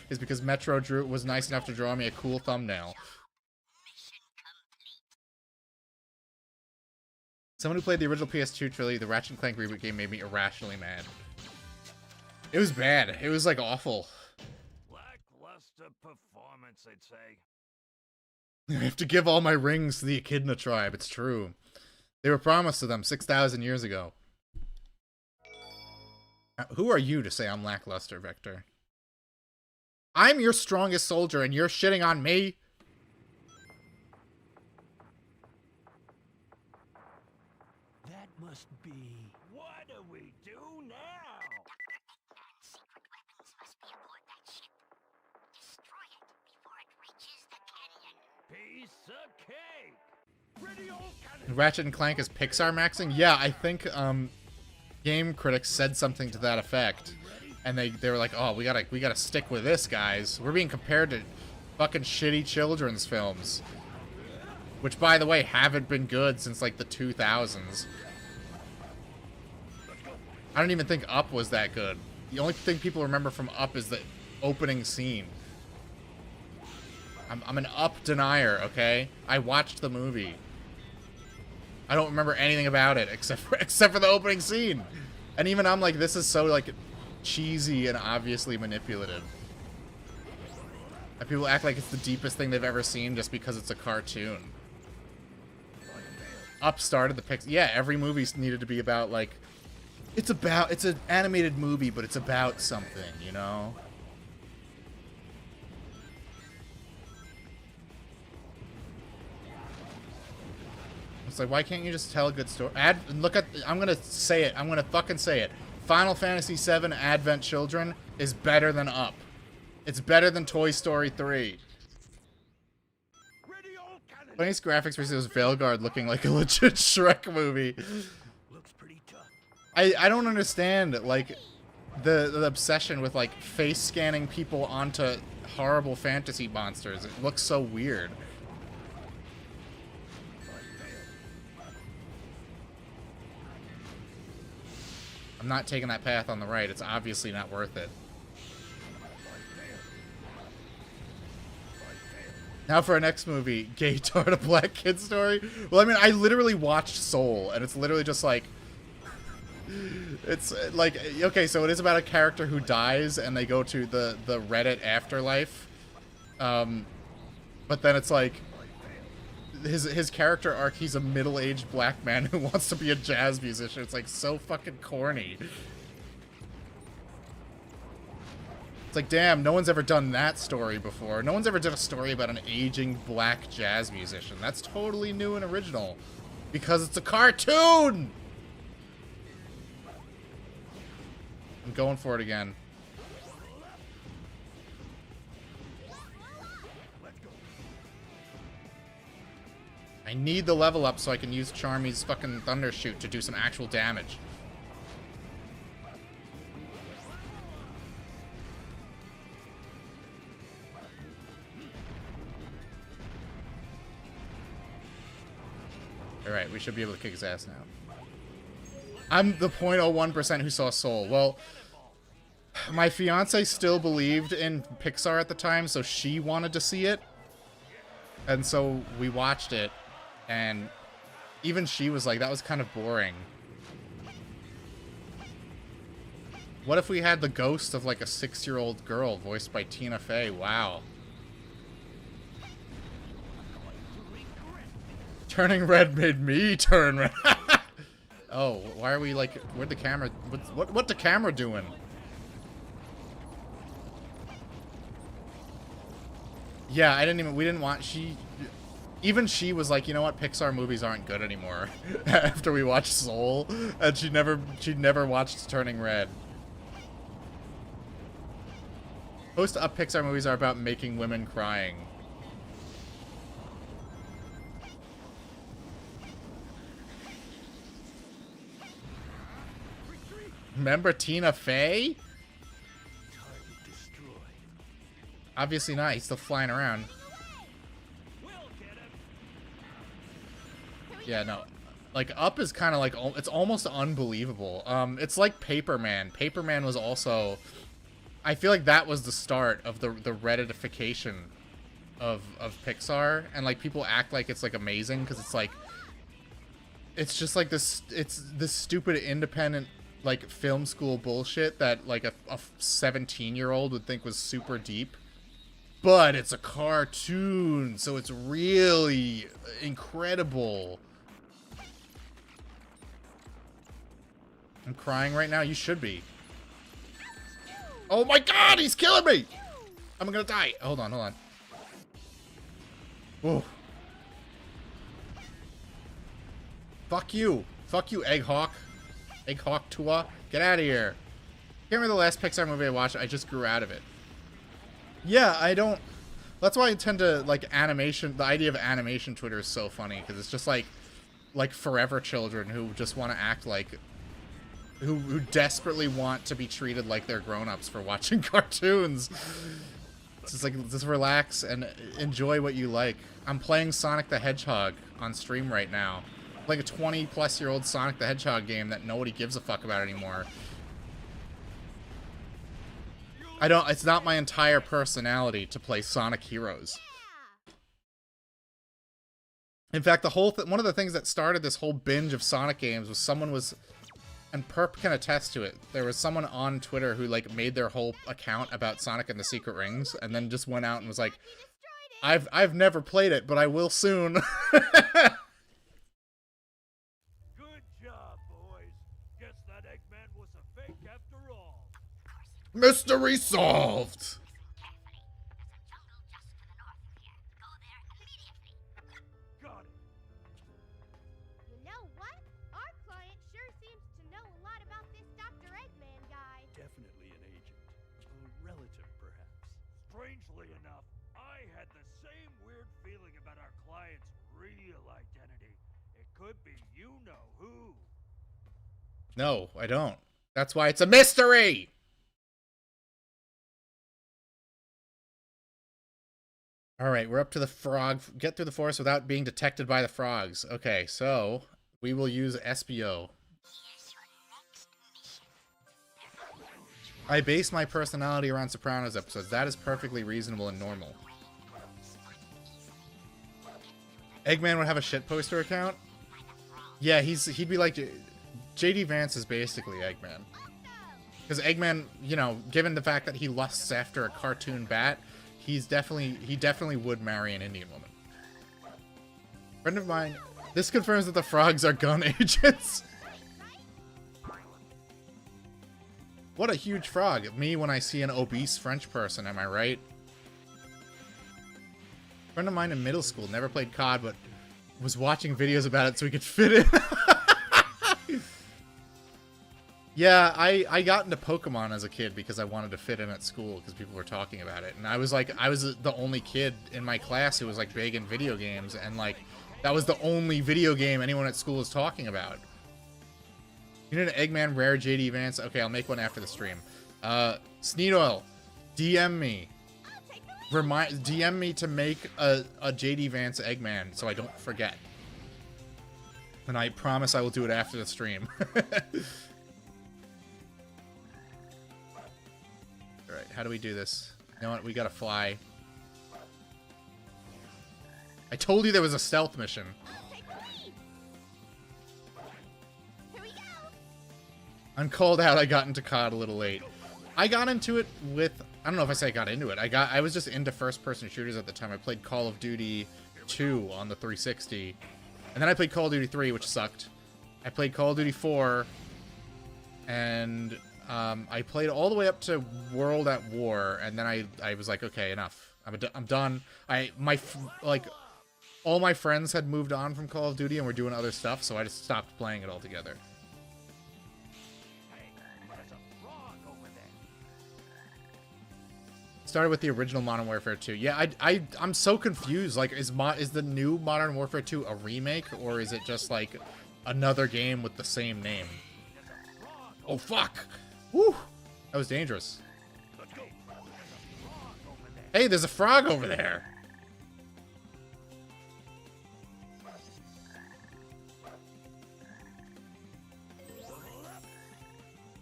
is because Metro was nice enough to draw me a cool thumbnail. Someone who played the original PS2 trilogy, the Ratchet and Clank reboot game, made me irrationally mad. It was bad. It was, like, awful. Lackluster performance, I'd say. I have to give all my rings to the Echidna tribe. It's true. They were promised to them 6,000 years ago. Who are you to say I'm lackluster, Vector? I'm your strongest soldier, and you're shitting on me? That must be... What do we do now? Secret weapons must be aboard that ship. Destroy it before it reaches the canyon. Piece of cake! Ready, old cannon! Ratchet and Clank is Pixar maxing? Yeah, I think game critics said something to that effect, and they were like, "Oh, we gotta stick with this, guys. We're being compared to fucking shitty children's films, which, by the way, haven't been good since like the 2000s." I don't even think Up was that good. The only thing people remember from Up is the opening scene. I'm an Up denier, okay? I watched the movie. I don't remember anything about it except for the opening scene. And even I'm like, this is so like cheesy and obviously manipulative. And people act like it's the deepest thing they've ever seen just because it's a cartoon. Up started the Pixar. Yeah, every movie needed to be about like, it's an animated movie, but it's about something, you know? It's like, why can't you just tell a good story? I'm gonna say it. I'm gonna fucking say it. Final Fantasy VII Advent Children is better than Up. It's better than Toy Story 3. Ready all cannon. Nice graphics versus Veilguard looking like a legit Shrek movie. Looks pretty tough. I don't understand, like, the obsession with, like, face scanning people onto horrible fantasy monsters. It looks so weird. I'm not taking that path on the right. It's obviously not worth it. Now for our next movie, Gay Tart, a Black Kid Story. Well, I mean, I literally watched Soul, and it's literally just like... It's like, okay, so it is about a character who dies, and they go to the Reddit afterlife. But then it's like... His character arc, he's a middle-aged black man who wants to be a jazz musician. It's like so fucking corny. It's like, damn, no one's ever done that story before. No one's ever done a story about an aging black jazz musician. That's totally new and original. Because it's a cartoon! I'm going for it again. I need the level up so I can use Charmy's fucking Thunder Shoot to do some actual damage. Alright, we should be able to kick his ass now. I'm the 0.01% who saw Soul. Well, my fiance still believed in Pixar at the time, so she wanted to see it. And so we watched it. And even she was like, that was kind of boring. What if we had the ghost of like a 6-year-old girl voiced by Tina Fey? Wow. Turning red made me turn red. Oh, why are we like, where'd the camera, what the camera doing? Yeah, we didn't want, even she was like, you know what, Pixar movies aren't good anymore after we watched Soul, and she'd never watched Turning Red. Most Up Pixar movies are about making women crying. Remember Tina Fey? Obviously not, he's still flying around. Yeah, no. Like, Up is kind of like, it's almost unbelievable. It's like Paperman. Paperman was also, I feel like that was the start of the Redditification of Pixar. And, like, people act like it's, like, amazing because it's, like, it's just, like, this stupid independent, like, film school bullshit that, like, a 17-year-old would think was super deep. But it's a cartoon, so it's really incredible. I'm crying right now. You should be. Oh my god, he's killing me! I'm gonna die. Hold on, hold on. Whoa. Fuck you. Fuck you, Egg Hawk. Egg Hawk Tua. Get out of here. Can't remember the last Pixar movie I watched. I just grew out of it. Yeah, I don't... That's why I tend to, like, animation... The idea of animation Twitter is so funny, because it's just, like forever children who just want to act like... Who desperately want to be treated like they're grown-ups for watching cartoons. It's just like, just relax and enjoy what you like. I'm playing Sonic the Hedgehog on stream right now. Like a 20-plus-year-old Sonic the Hedgehog game that nobody gives a fuck about anymore. It's not my entire personality to play Sonic Heroes. In fact, one of the things that started this whole binge of Sonic games was someone was... And Perp can attest to it. There was someone on Twitter who, like, made their whole account about Sonic and the Secret Rings, and then just went out and was like, I've never played it, but I will soon. Good job, boys. Guess that Eggman was a fake after all. Mystery solved! Got it. You know what? Our client sure seems to know a lot about this Dr. Eggman. could be you know who. No, I don't. That's why it's a mystery! Alright, we're up to the frog. Get through the forest without being detected by the frogs. Okay, so we will use SBO. I base my personality around Sopranos episodes. That is perfectly reasonable and normal. Eggman would have a shitposter account? Yeah, he'd be like... JD Vance is basically Eggman. Because Eggman, you know, given the fact that he lusts after a cartoon bat, he definitely would marry an Indian woman. Friend of mine, this confirms that the frogs are gun agents. What a huge frog. Me when I see an obese French person, am I right? Friend of mine in middle school never played COD, but was watching videos about it so he could fit in. Yeah, I got into Pokemon as a kid because I wanted to fit in at school because people were talking about it. And I was the only kid in my class who was like big in video games, and like that was the only video game anyone at school was talking about. You need an Eggman rare JD Vance? Okay, I'll make one after the stream. Sneedoil, DM me. DM me to make a JD Vance Eggman so I don't forget. And I promise I will do it after the stream. Alright, how do we do this? You know what? We gotta fly. I told you there was a stealth mission. I'm called out. I got into COD a little late. I got into it with... I don't know if I say I got into it. I was just into first-person shooters at the time. I played Call of Duty 2 on the 360. And then I played Call of Duty 3, which sucked. I played Call of Duty 4. And I played all the way up to World at War. And then I was like, okay, enough. I'm done. All my friends had moved on from Call of Duty and were doing other stuff, so I just stopped playing it altogether. Started with the original Modern Warfare 2. Yeah, I'm so confused. Like, is the new Modern Warfare 2 a remake, or is it just like another game with the same name? Oh fuck! Woo! That was dangerous. Hey, there's a frog over there.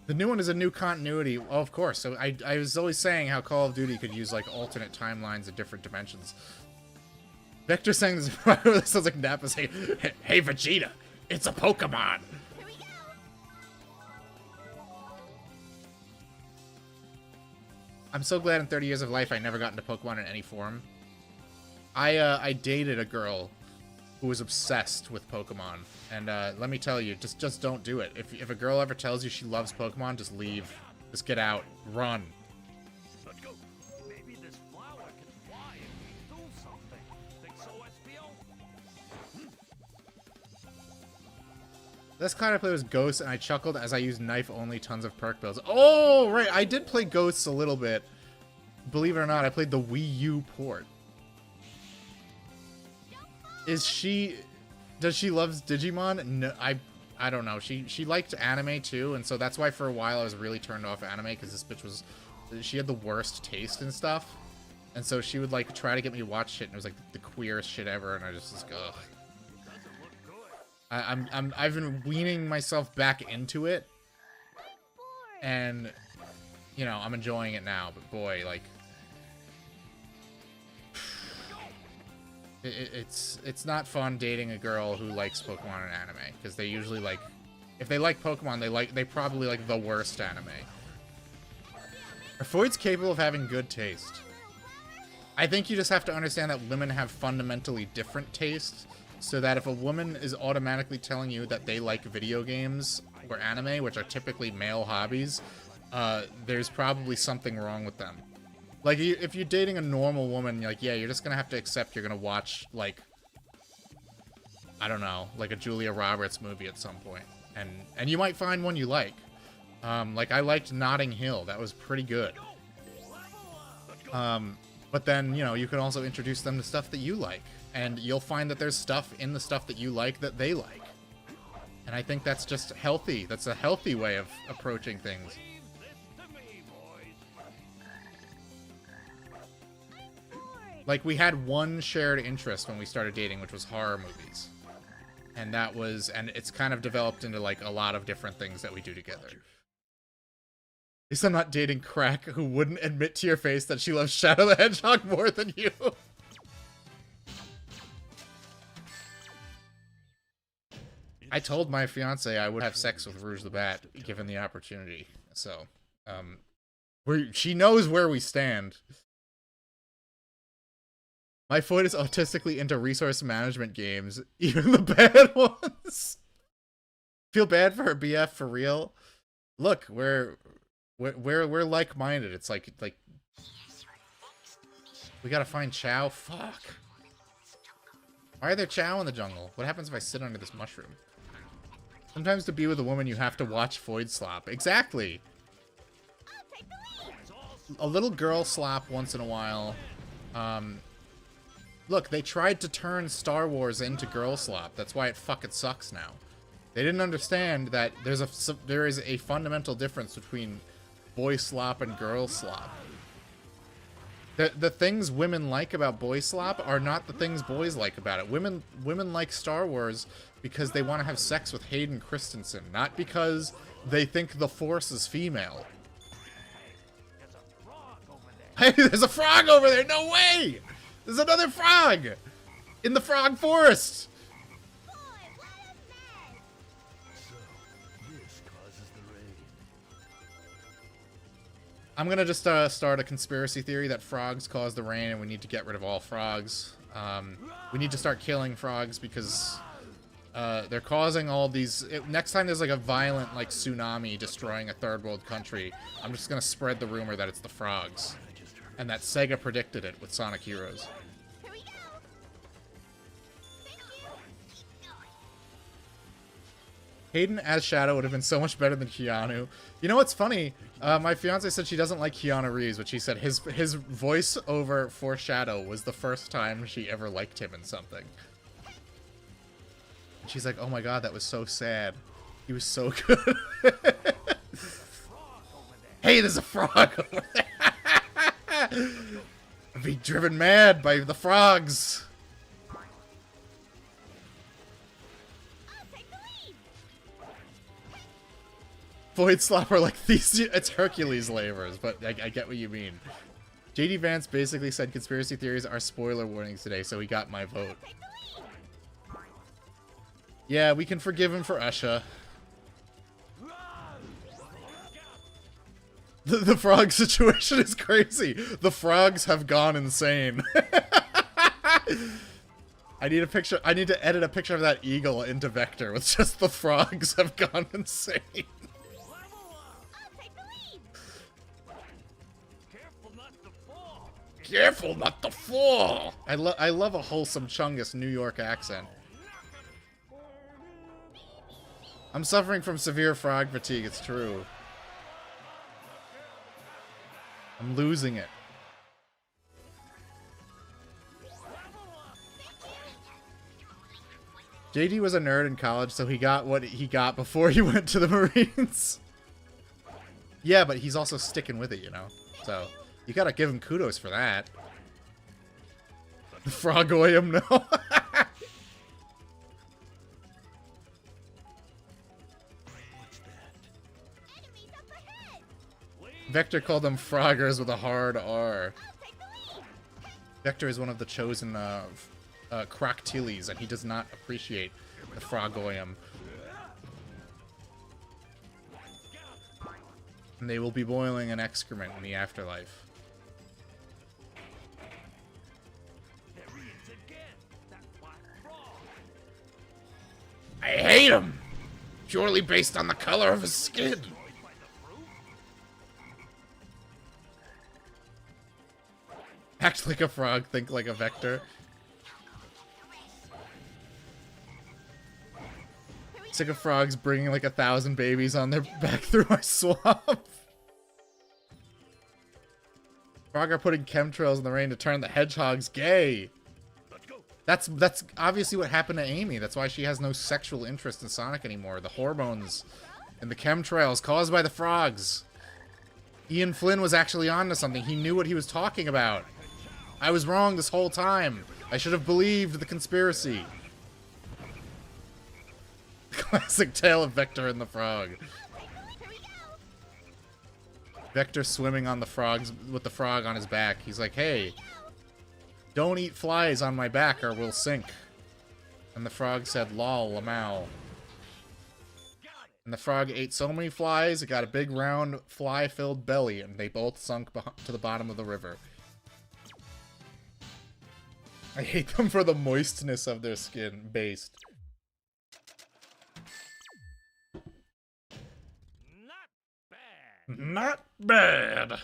The new one is a new continuity. Oh, of course. So I was always saying how Call of Duty could use, like, alternate timelines in different dimensions. Vector saying this sounds like Nappa saying, hey, Vegeta, it's a Pokemon. Here we go. I'm so glad in 30 years of life I never got into Pokemon in any form. I dated a girl who was obsessed with Pokemon, and let me tell you, just don't do it. If a girl ever tells you she loves Pokemon, just leave. Just get out. Run. Let's go. Maybe this flower can fly and do something. Think so, SBO? This kind of play was Ghosts, and I chuckled as I used knife-only tons of perk builds. Oh, right, I did play Ghosts a little bit. Believe it or not, I played the Wii U port. Does she loves Digimon? No, I don't know. She liked anime too, and so that's why for a while I was really turned off anime, because this bitch she had the worst taste and stuff, and so she would like try to get me to watch shit, and it was like the queerest shit ever, and I just was like, ugh. I've been weaning myself back into it, and you know I'm enjoying it now, but boy, like. It's not fun dating a girl who likes Pokemon and anime, because they usually like, if they like Pokemon, they probably like the worst anime. Are Foids capable of having good taste? I think you just have to understand that women have fundamentally different tastes, so that if a woman is automatically telling you that they like video games or anime, which are typically male hobbies, there's probably something wrong with them. Like, if you're dating a normal woman, like, yeah, you're just gonna have to accept you're gonna watch, like, I don't know, like a Julia Roberts movie at some point. And you might find one you like. Like, I liked Notting Hill. That was pretty good. But then, you know, you can also introduce them to stuff that you like. And you'll find that there's stuff in the stuff that you like that they like. And I think that's just healthy. That's a healthy way of approaching things. Leave this to me, boys. Like, we had one shared interest when we started dating, which was horror movies. And that was, and it's kind of developed into, like, a lot of different things that we do together. At least I'm not dating Crack, who wouldn't admit to your face that she loves Shadow the Hedgehog more than you. I told my fiance I would have sex with Rouge the Bat, given the opportunity. So, she knows where we stand. My foot is autistically into resource management games, even the bad ones. Feel bad for her BF for real. Look, we're like-minded. It's like we gotta find Chao. Fuck. Why are there Chao in the jungle? What happens if I sit under this mushroom? Sometimes to be with a woman, you have to watch Void Slop. Exactly. A little girl slop once in a while. Look, they tried to turn Star Wars into girl slop. That's why it fucking sucks now. They didn't understand that there is a fundamental difference between boy slop and girl slop. The things women like about boy slop are not the things boys like about it. Women like Star Wars because they want to have sex with Hayden Christensen, not because they think the Force is female. Hey, there's a frog over there! No way! There's another frog! In the frog forest! I'm gonna just start a conspiracy theory that frogs cause the rain and we need to get rid of all frogs. We need to start killing frogs because they're causing all these... next time there's like a violent like tsunami destroying a third world country, I'm just gonna spread the rumor that it's the frogs. And that Sega predicted it with Sonic Heroes. Here we go. Thank you. Keep going. Hayden as Shadow would have been so much better than Keanu. You know what's funny? My fiance said she doesn't like Keanu Reeves, but she said his voice over for Shadow was the first time she ever liked him in something. And she's like, oh my god, that was so sad. He was so good. Hey, there's a frog over there. I'm being driven mad by the frogs. Void Slopper like these. It's Hercules lavers, but I get what you mean. JD Vance basically said conspiracy theories are spoiler warnings today, so he got my vote. Yeah, we can forgive him for Usha. The frog situation is crazy. The frogs have gone insane. I need a picture. I need to edit a picture of that eagle into Vector with just the frogs have gone insane. Careful not to fall. I love a wholesome Chungus New York accent. I'm suffering from severe frog fatigue, it's true. I'm losing it. JD was a nerd in college, so he got what he got before he went to the Marines. Yeah, but he's also sticking with it, you know? So, you gotta give him kudos for that. The Frogoyam, no. Vector called them Froggers with a hard R. Vector is one of the chosen Croctiles, and he does not appreciate the Frogoyam. And they will be boiling an excrement in the afterlife. I hate him! Purely based on the color of his skin. Act like a frog, think like a Vector. Sick of frogs bringing like 1,000 babies on their back through my swamp. Frog are putting chemtrails in the rain to turn the hedgehogs gay. That's obviously what happened to Amy. That's why she has no sexual interest in Sonic anymore. The hormones and the chemtrails caused by the frogs. Ian Flynn was actually on to something. He knew what he was talking about. I was wrong this whole time. I should have believed the conspiracy. Classic tale of Vector and the frog. Vector swimming on the frogs with the frog on his back. He's like, hey, don't eat flies on my back or we'll sink. And the frog said, lol, lamau. And the frog ate so many flies, it got a big round fly-filled belly, and they both sunk to the bottom of the river. I hate them for the moistness of their skin, based. Not bad. Not bad.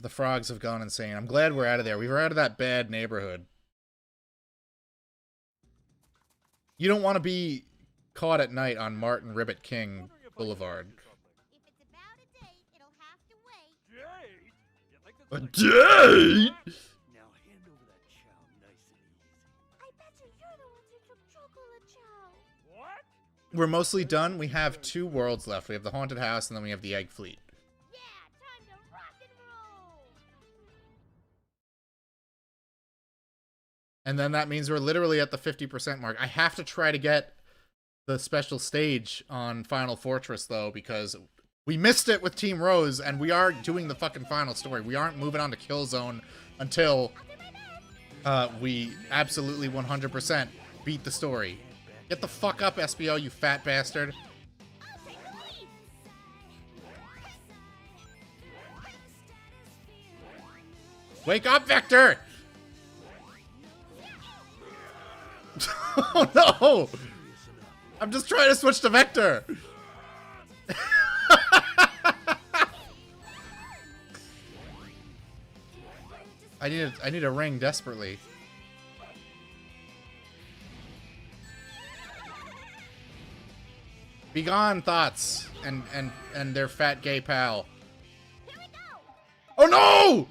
The frogs have gone insane. I'm glad we're out of there. We were out of that bad neighborhood. You don't want to be caught at night on Martin Ribbit King Boulevard. If it's about a date, it'll have to wait. Date? A date? Now hand over that chow nice and easy. I bet you're the ones who took chocolate chow. What? We're mostly done. We have 2 worlds left. We have the haunted house, and then we have the egg fleet. Yeah, time to rock and roll. And then that means we're literally at the 50% mark. I have to try to get the special stage on Final Fortress, though, because we missed it with Team Rose, and we are doing the fucking final story. We aren't moving on to Killzone until we absolutely 100% beat the story. Get the fuck up, SBO, you fat bastard. I'll take the lead. Wake up, Vector! Oh no! I'm just trying to switch to Vector! I need a ring desperately. Be gone, thoughts, and their fat gay pal. Here we go. Oh no!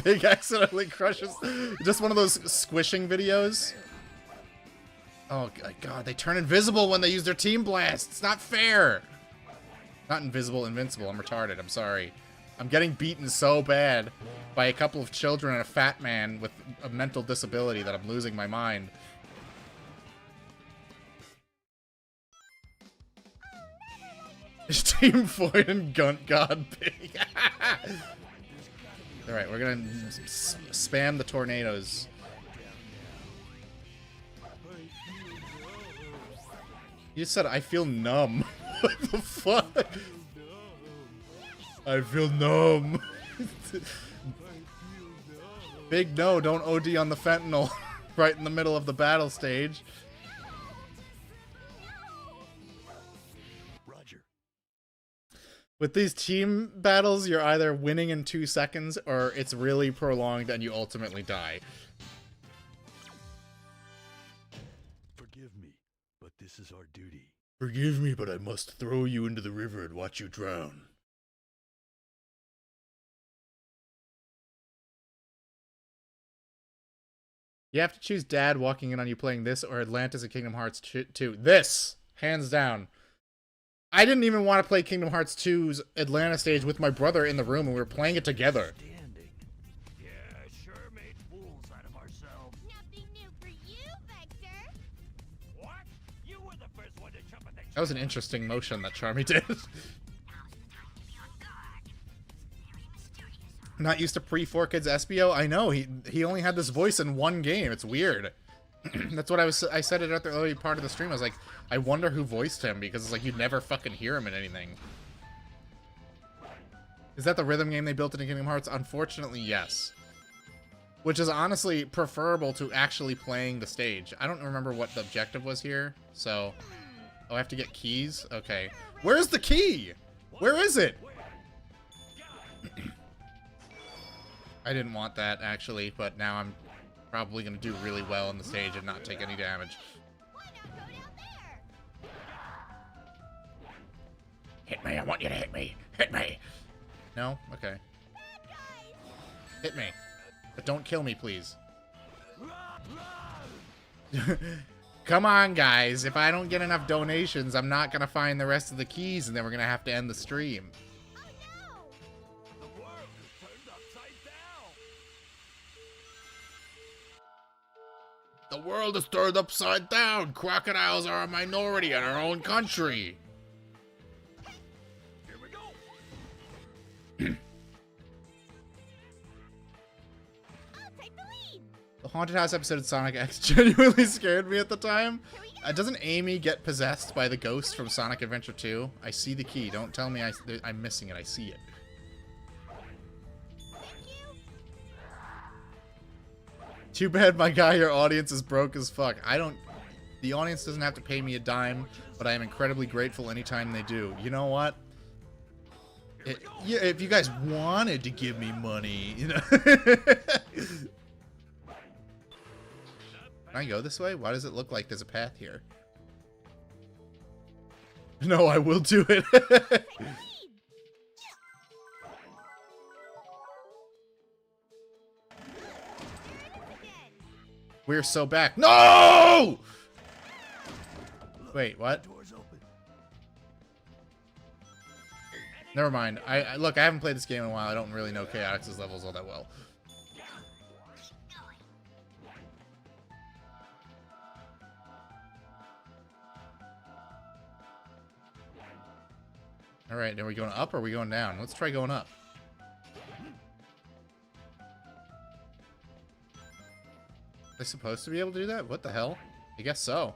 Big accidentally crushes. Just one of those squishing videos. Oh god, they turn invisible when they use their team blast. It's not fair. Not invisible, invincible. I'm retarded. I'm sorry. I'm getting beaten so bad by a couple of children and a fat man with a mental disability that I'm losing my mind. Team Floyd and Gunt God Pig. Alright, we're gonna spam the tornadoes. You said I feel numb. What the fuck? I feel numb. Big no, don't OD on the fentanyl right in the middle of the battle stage. Roger. With these team battles, you're either winning in 2 seconds or it's really prolonged and you ultimately die. Forgive me, but this is our duty. Forgive me, but I must throw you into the river and watch you drown. You have to choose Dad walking in on you playing this or Atlantis and Kingdom Hearts 2. This! Hands down. I didn't even want to play Kingdom Hearts 2's Atlanta stage with my brother in the room and we were playing it together. Standing. Yeah, sure made fools out of ourselves. Nothing new for you, Vector. What? You were the first one to jump at the That was an interesting motion that Charmy did. Now's the time to be on guard. It's very mysterious. Not used to pre-4Kids SBO? I know, he only had this voice in one game. It's weird. That's what I said it at the early part of the stream. I was like, I wonder who voiced him, because it's like you'd never fucking hear him in anything. Is that the rhythm game they built into Kingdom Hearts? Unfortunately, yes. Which is honestly preferable to actually playing the stage. I don't remember what the objective was here, so... Oh, I have to get keys? Okay. Where's the key? Where is it? I didn't want that, actually, but now I'm probably going to do really well on the stage and not take any damage. Why not go down there? Hit me, I want you to hit me. Hit me. No? Okay. Hit me. But don't kill me, please. Come on, guys. If I don't get enough donations, I'm not going to find the rest of the keys, and then we're going to have to end the stream. The world is turned upside down. The world is turned upside down. Crocodiles are a minority in our own country. Here we go. I'll take the lead. The Haunted House episode of Sonic X genuinely scared me at the time. Doesn't Amy get possessed by the ghost from Sonic Adventure 2? I see the key. Don't tell me I'm missing it. I see it. Too bad, my guy, your audience is broke as fuck. The audience doesn't have to pay me a dime, but I am incredibly grateful anytime they do. You know what? Yeah, if you guys wanted to give me money, you know. Can I go this way? Why does it look like there's a path here? No, I will do it. We're so back. No! Wait, what? Doors open. Never mind. Look, I haven't played this game in a while. I don't really know Chaotix's levels all that well. Alright, are we going up or are we going down? Let's try going up. They supposed to be able to do that? What the hell? I guess so.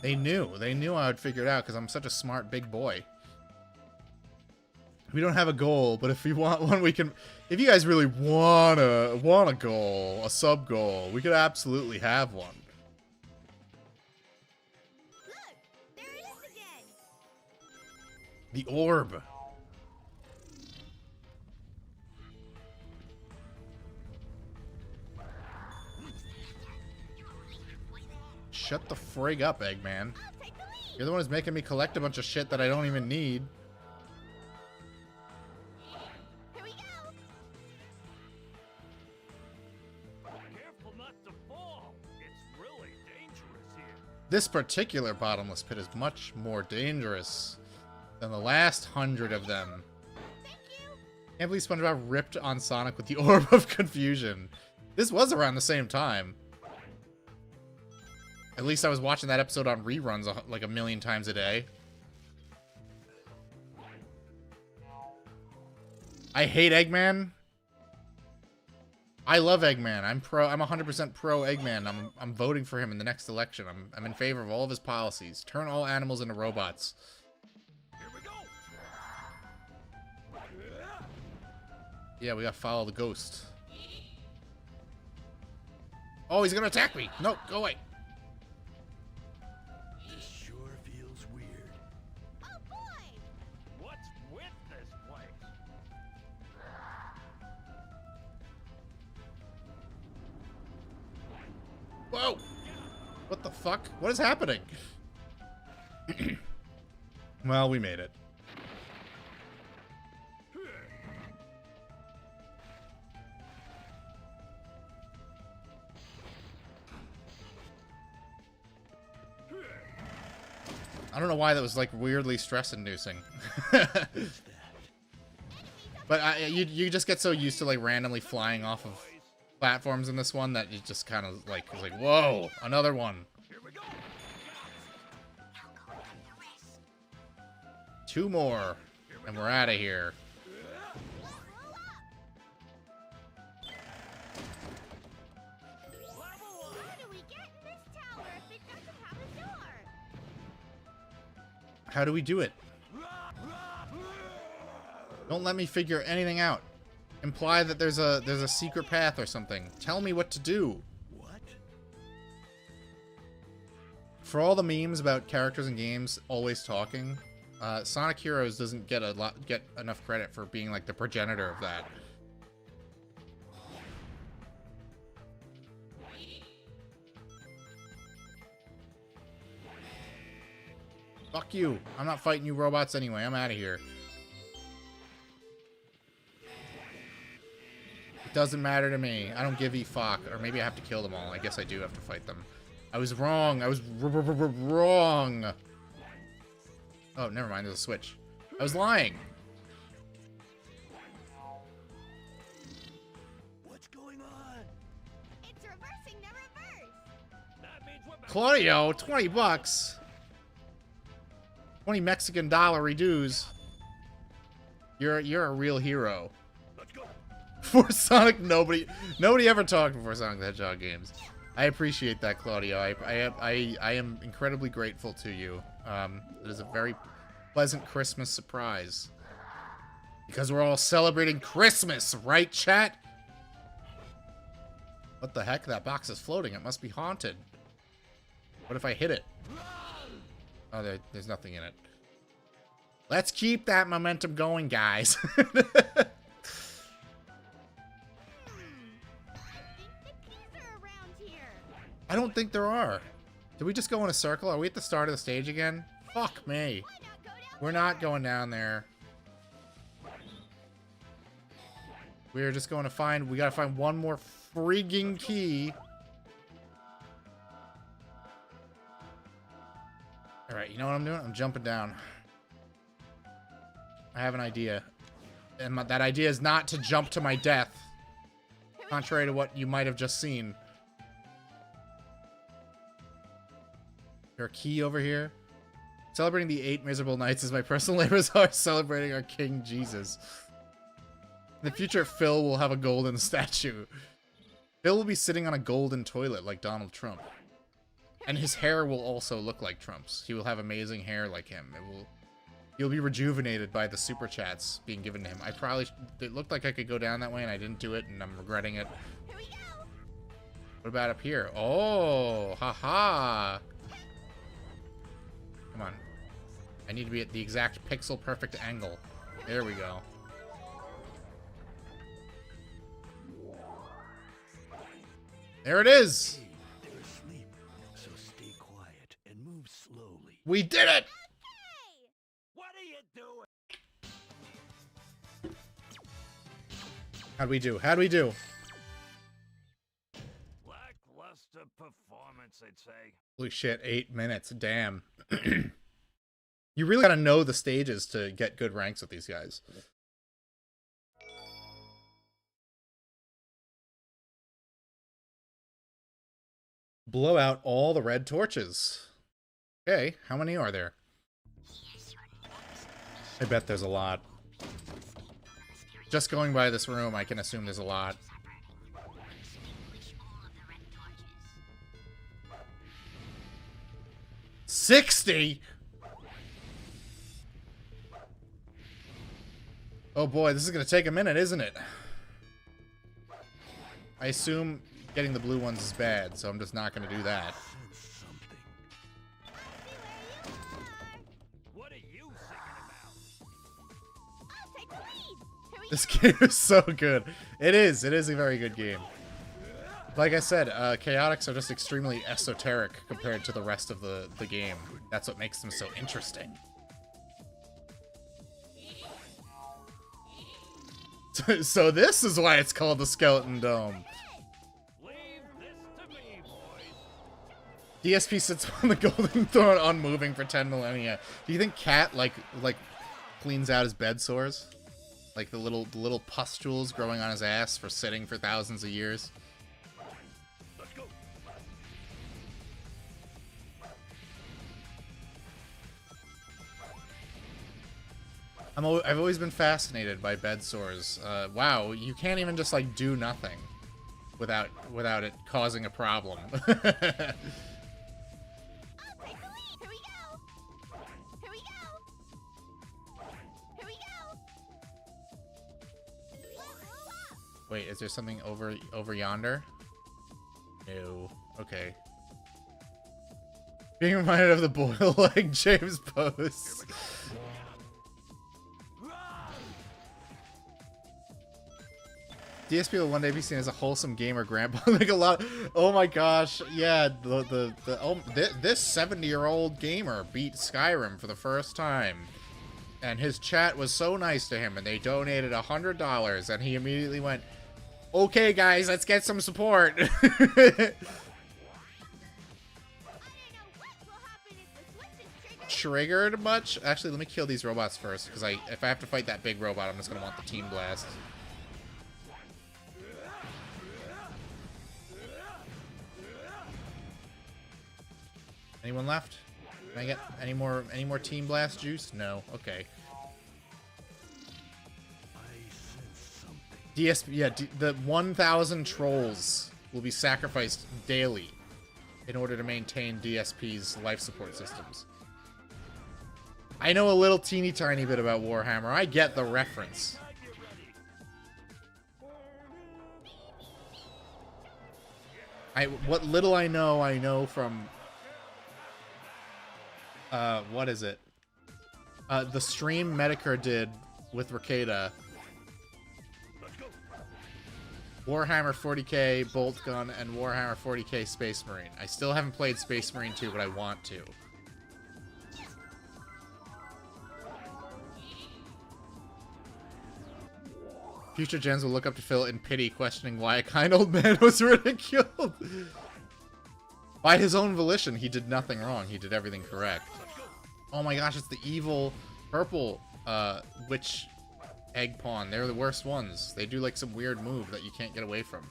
They knew. They knew I would figure it out because I'm such a smart big boy. We don't have a goal, but if we want one, we can... If you guys really want a goal, a sub-goal, we could absolutely have one. Look, there it is again. The orb. Shut the frig up, Eggman. I'll take the lead. You're the one who's making me collect a bunch of shit that I don't even need. Here we go. Careful not to fall. It's really dangerous here. This particular bottomless pit is much more dangerous than the last 100 of them. Thank you. Can't believe SpongeBob ripped on Sonic with the Orb of Confusion. This was around the same time. At least I was watching that episode on reruns like a million times a day. I hate Eggman. I love Eggman. I'm 100% pro Eggman. I'm voting for him in the next election. I'm in favor of all of his policies. Turn all animals into robots. Here we go. Yeah, we gotta follow the ghost. Oh, he's gonna attack me! No, go away. This sure feels weird. Oh boy. What's with this place? Whoa! What the fuck? What is happening? Well, we made it. I don't know why that was like weirdly stress-inducing. But you just get so used to like randomly flying off of platforms in this one that you just kind of like is like, whoa, another one. Here we go. Now go get the rest. 2 more, and we're out of here. How do we get in this tower if it doesn't have a door? How do we do it? Don't let me figure anything out. Imply that there's a secret path or something. Tell me what to do. What? For all the memes about characters in games always talking, Sonic Heroes doesn't get enough credit for being like the progenitor of that. Fuck you. I'm not fighting you robots anyway. I'm out of here. It doesn't matter to me. I don't give a fuck. Or maybe I have to kill them all. I guess I do have to fight them. I was wrong. I was wrong. Oh, never mind. There's a switch. I was lying. What's going on? It's reversing the reverse. That means we're back. Claudio, 20 bucks. 20 Mexican dollar dues. You're a real hero. Let's go. For Sonic, nobody ever talked before Sonic the Hedgehog games. I appreciate that, Claudio. I am incredibly grateful to you. It is a very pleasant Christmas surprise. Because we're all celebrating Christmas, right, chat? What the heck? That box is floating. It must be haunted. What if I hit it? Oh, there's nothing in it. Let's keep that momentum going, guys. I think the keys are around here. I don't think there are. Did we just go in a circle? Are we at the start of the stage again? Fuck me. Why not go down? We're not going down there. We're just going to find... We gotta find one more freaking key. Alright, you know what I'm doing? I'm jumping down. I have an idea. And that idea is not to jump to my death. Contrary to what you might have just seen. There a key over here? Celebrating the 8 miserable nights as my personal labors are celebrating our King Jesus. In the future, Phil will have a golden statue. Phil will be sitting on a golden toilet like Donald Trump. And his hair will also look like Trump's. He will have amazing hair like him. He'll be rejuvenated by the super chats being given to him. It looked like I could go down that way and I didn't do it and I'm regretting it. Here we go. What about up here? Oh, haha. Come on. I need to be at the exact pixel perfect angle. There we go. There it is. Hey, they're asleep, so stay quiet and move slowly. We did it. Hey! What are you doing? How'd we do? How'd we do? Lackluster performance, I'd say. Holy shit, 8 minutes. Damn. You really gotta know the stages to get good ranks with these guys. Blow out all the red torches. Okay, how many are there? I bet there's a lot. Just going by this room, I can assume there's a lot. 60? Oh boy, this is gonna take a minute, isn't it? I assume getting the blue ones is bad, so I'm just not gonna do that. Something. What are you singing about? I'll take the lead. Here we This game is so good. It is a very good game. Like I said, Chaotix are just extremely esoteric compared to the rest of the game. That's what makes them so interesting. So this is why it's called the Skeleton Dome. Leave this to me, boys. DSP sits on the golden throne unmoving for 10 millennia. Do you think Cat like cleans out his bed sores? Like the little pustules growing on his ass for sitting for thousands of years? Let's go. I've always been fascinated by bed sores. Wow, you can't even just like do nothing without it causing a problem. I'll take the lead. Here we go. Here we go. Here we go. Wait, is there something over yonder? No. Okay. Being reminded of the boil like James post. DSP will one day be seen as a wholesome gamer grandpa. Like a lot. Oh my gosh, yeah. This 70-year-old gamer beat Skyrim for the first time, and his chat was so nice to him, and they donated $100, and he immediately went, "Okay, guys, let's get some support." Triggered much? Actually, let me kill these robots first, because if I have to fight that big robot, I'm just gonna want the team blast. Anyone left? Can I get any more team blast juice? No. Okay. DSP, yeah, the 1,000 trolls will be sacrificed daily in order to maintain DSP's life support systems. I know a little teeny tiny bit about Warhammer. I get the reference. What little I know from what is it? The stream Medicare did with Ricada. Warhammer 40k Bolt Gun and Warhammer 40k Space Marine. I still haven't played Space Marine 2, but I want to. Future gens will look up to Phil in pity, questioning why a kind old man was ridiculed. By his own volition, he did nothing wrong. He did everything correct. Oh my gosh, it's the evil purple witch egg pawn. They're the worst ones. They do like some weird move that you can't get away from.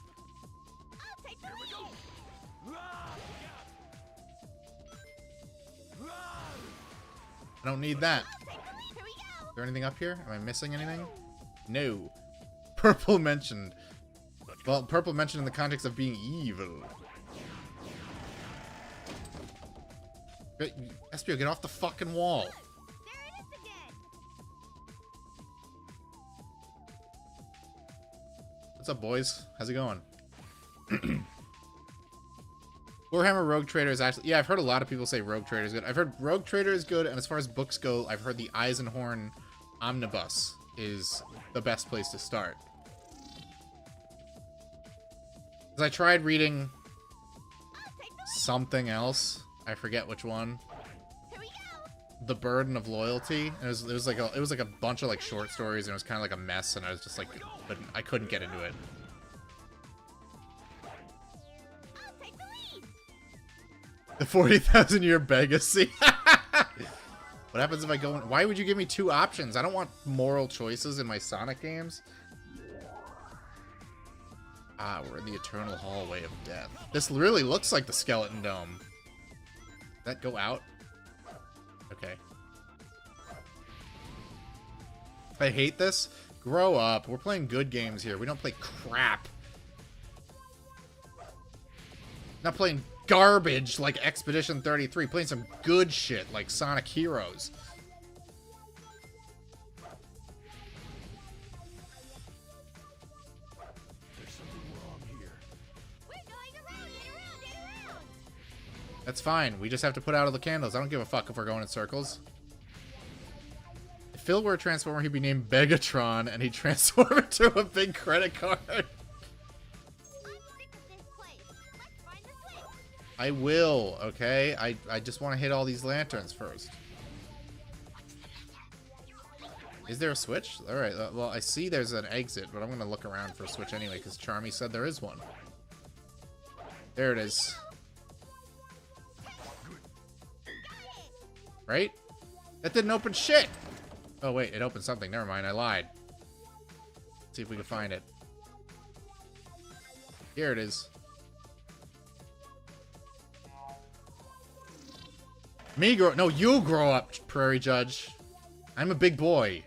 I don't need that. Is there anything up here? Am I missing anything? No. Purple mentioned. Well, purple mentioned in the context of being evil. Espio, get off the fucking wall. What's up, boys? How's it going? Warhammer Rogue Trader is actually... Yeah, I've heard a lot of people say Rogue Trader is good. I've heard Rogue Trader is good, and as far as books go, I've heard the Eisenhorn Omnibus is the best place to start. Because I tried reading something else. I forget which one. The Burden of Loyalty. And it was like a bunch of like short stories, and it was kind of like a mess, and I was just like, but I couldn't get into it. The 40,000 year legacy. What happens if I go in? Why would you give me two options? I don't want moral choices in my Sonic games. Ah, we're in the eternal hallway of death. This really looks like the Skeleton Dome. Did that go out? Okay. I hate this. Grow up. We're playing good games here. We don't play crap. Not playing garbage like Expedition 33. Playing some good shit like Sonic Heroes. There's something wrong here. We're going around and around. That's fine. We just have to put out all the candles. I don't give a fuck if we're going in circles. If Phil were a Transformer, he'd be named Begatron, and he'd transform into a big credit card. I'm sick of this place. Let's find the switch. I will, okay? I just want to hit all these lanterns first. Is there a switch? Alright, well, I see there's an exit, but I'm going to look around for a switch anyway, because Charmy said there is one. There it is. Right? That didn't open shit! Oh, wait, it opened something. Never mind, I lied. Let's see if we can find it. Here it is. Me grow... No, you grow up, Prairie Judge. I'm a big boy.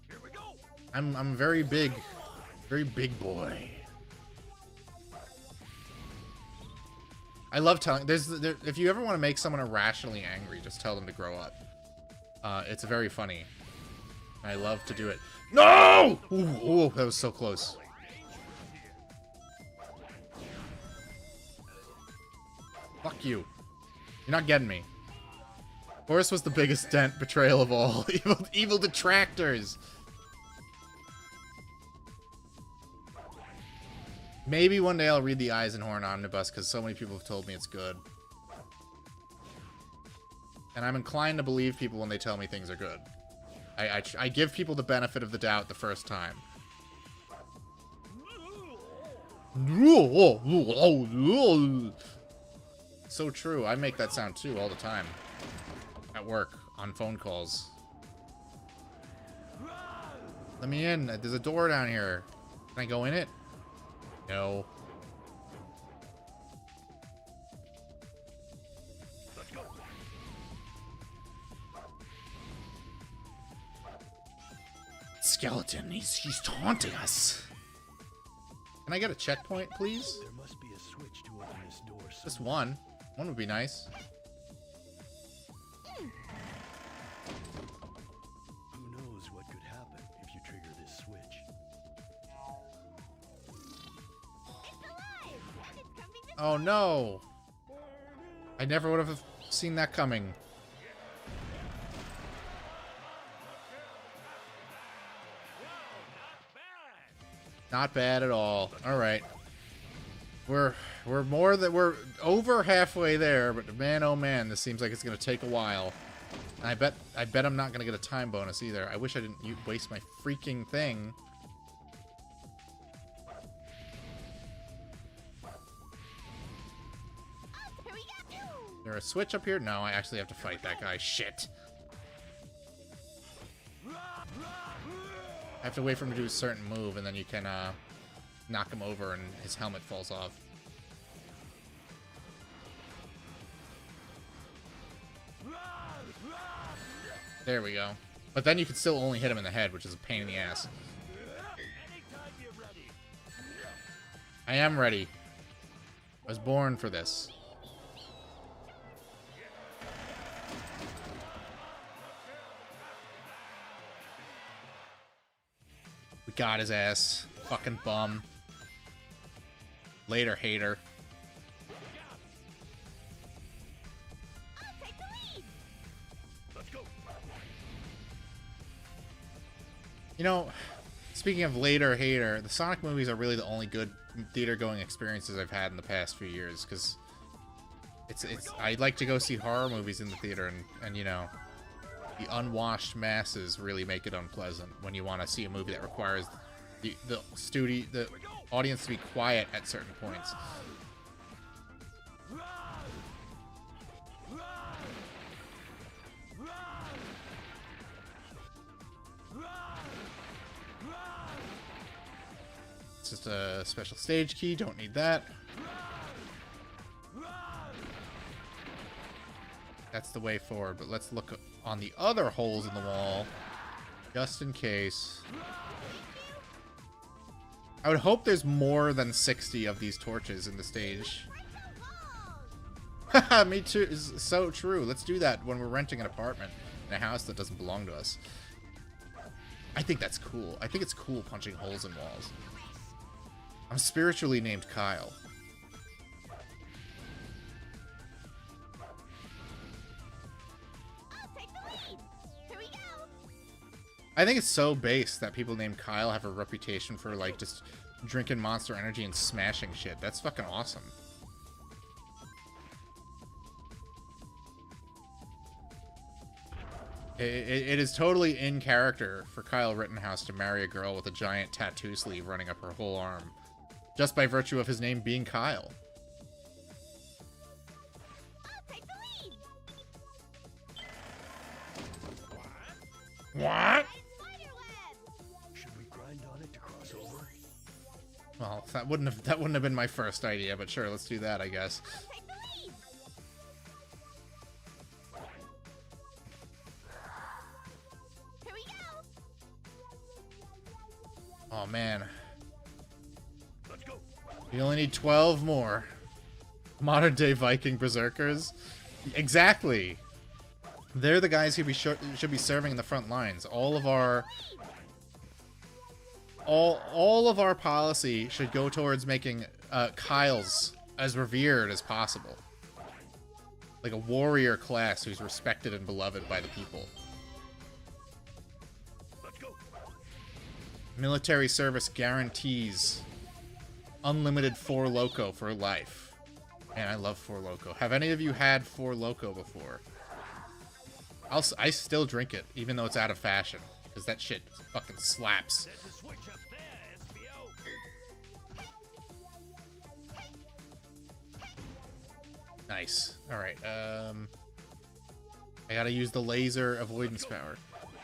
Here we go. I'm a very big boy. I love telling... if you ever want to make someone irrationally angry, just tell them to grow up. It's very funny. I love to do it. No! Ooh, that was so close. Fuck you. You're not getting me. Horus was the biggest dent betrayal of all. Evil detractors. Maybe one day I'll read the Eisenhorn Omnibus, because so many people have told me it's good. And I'm inclined to believe people when they tell me things are good. I give people the benefit of the doubt the first time. So true. I make that sound too all the time. At work, on phone calls. Let me in. There's a door down here. Can I go in it? No. Let's go. Skeleton, he's taunting us. Can I get a checkpoint, please? There must be a switch to open this door. Just one. One would be nice. Who knows what could happen if you trigger this switch? It's alive! And it's coming to Oh no! I never would have seen that coming. Not bad at all. All right, we're over halfway there, but man, oh man, this seems like it's gonna take a while. And I bet I'm not gonna get a time bonus either. I wish I didn't waste my freaking thing. Here we go! Is there a switch up here? No, I actually have to fight that guy. Shit. I have to wait for him to do a certain move, and then you can knock him over and his helmet falls off. There we go. But then you can still only hit him in the head, which is a pain in the ass. I am ready. I was born for this. We got his ass. Fucking bum. Later, hater. I'll take the lead! Let's go. You know, speaking of later, hater, the Sonic movies are really the only good theater-going experiences I've had in the past few years, because I'd like to go see horror movies in the theater, and you know, the unwashed masses really make it unpleasant when you want to see a movie that requires the audience to be quiet at certain points. It's just a special stage key, don't need that. That's the way forward, but let's look on the other holes in the wall, just in case. I would hope there's more than 60 of these torches in the stage. Haha, me too. Is so true. Let's do that when we're renting an apartment in a house that doesn't belong to us. I think that's cool. I think it's cool punching holes in walls. I'm spiritually named Kyle. I'll take the lead! Here we go! I think it's so base that people named Kyle have a reputation for, like, just drinking Monster Energy and smashing shit. That's fucking awesome. It is totally in character for Kyle Rittenhouse to marry a girl with a giant tattoo sleeve running up her whole arm, just by virtue of his name being Kyle. I'll take the lead! What? Spider web! Should we grind on it to cross over? Well, that wouldn't have been my first idea, but sure, let's do that, I guess. I'll take the lead! Here we go! Oh man, Let's go. you only need 12 more. Modern day Viking berserkers. Exactly. They're the guys who should be serving in the front lines. All of our policy should go towards making Kyles as revered as possible. Like a warrior class who's respected and beloved by the people. Let's go. Military service guarantees unlimited Four Loko for life. Man, I love Four Loko. Have any of you had Four Loko before? I still drink it, even though it's out of fashion, because that shit fucking slaps. There's a switch up there, SBO. Nice. Alright, I gotta use the laser avoidance power.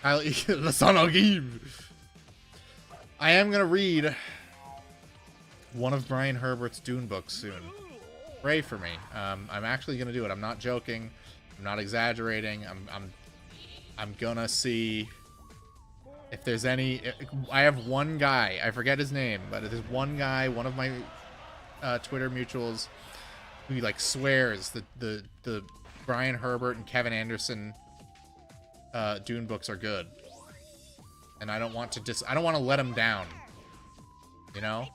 The sun I'll give. I am gonna read one of Brian Herbert's Dune books soon. Pray for me. I'm actually gonna do it. I'm not joking. I'm not exaggerating. I'm gonna see if there's any. I have one guy. I forget his name, but there's one guy. One of my Twitter mutuals who like swears that the Brian Herbert and Kevin Anderson Dune books are good, and I don't want to let him down. You know.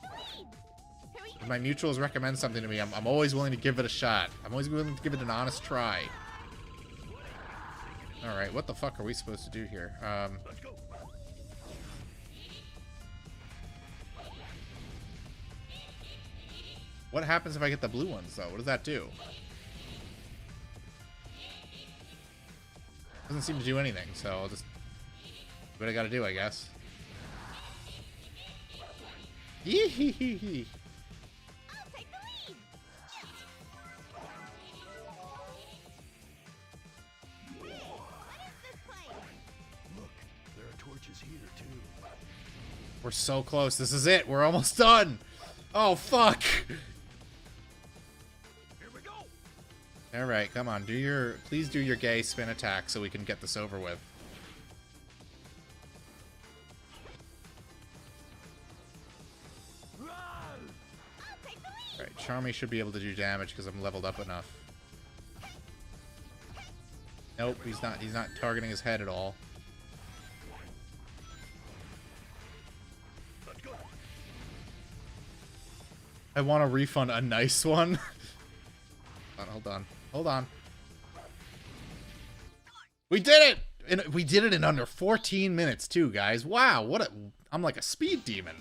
If my mutuals recommend something to me, I'm always willing to give it a shot. I'm always willing to give it an honest try. Alright, what the fuck are we supposed to do here? What happens if I get the blue ones, though? What does that do? Doesn't seem to do anything, so I'll just do what I gotta do, I guess. Yee hee hee hee. We're so close. This is it. We're almost done. Oh, fuck. Here we go. All right, come on. Please do your gay spin attack so we can get this over with. Run! All right, Charmy should be able to do damage because I'm leveled up enough. Nope, he's not targeting his head at all. I want to refund a nice one. Hold on. We did it! We did it in under 14 minutes too, guys. Wow, I'm like a speed demon.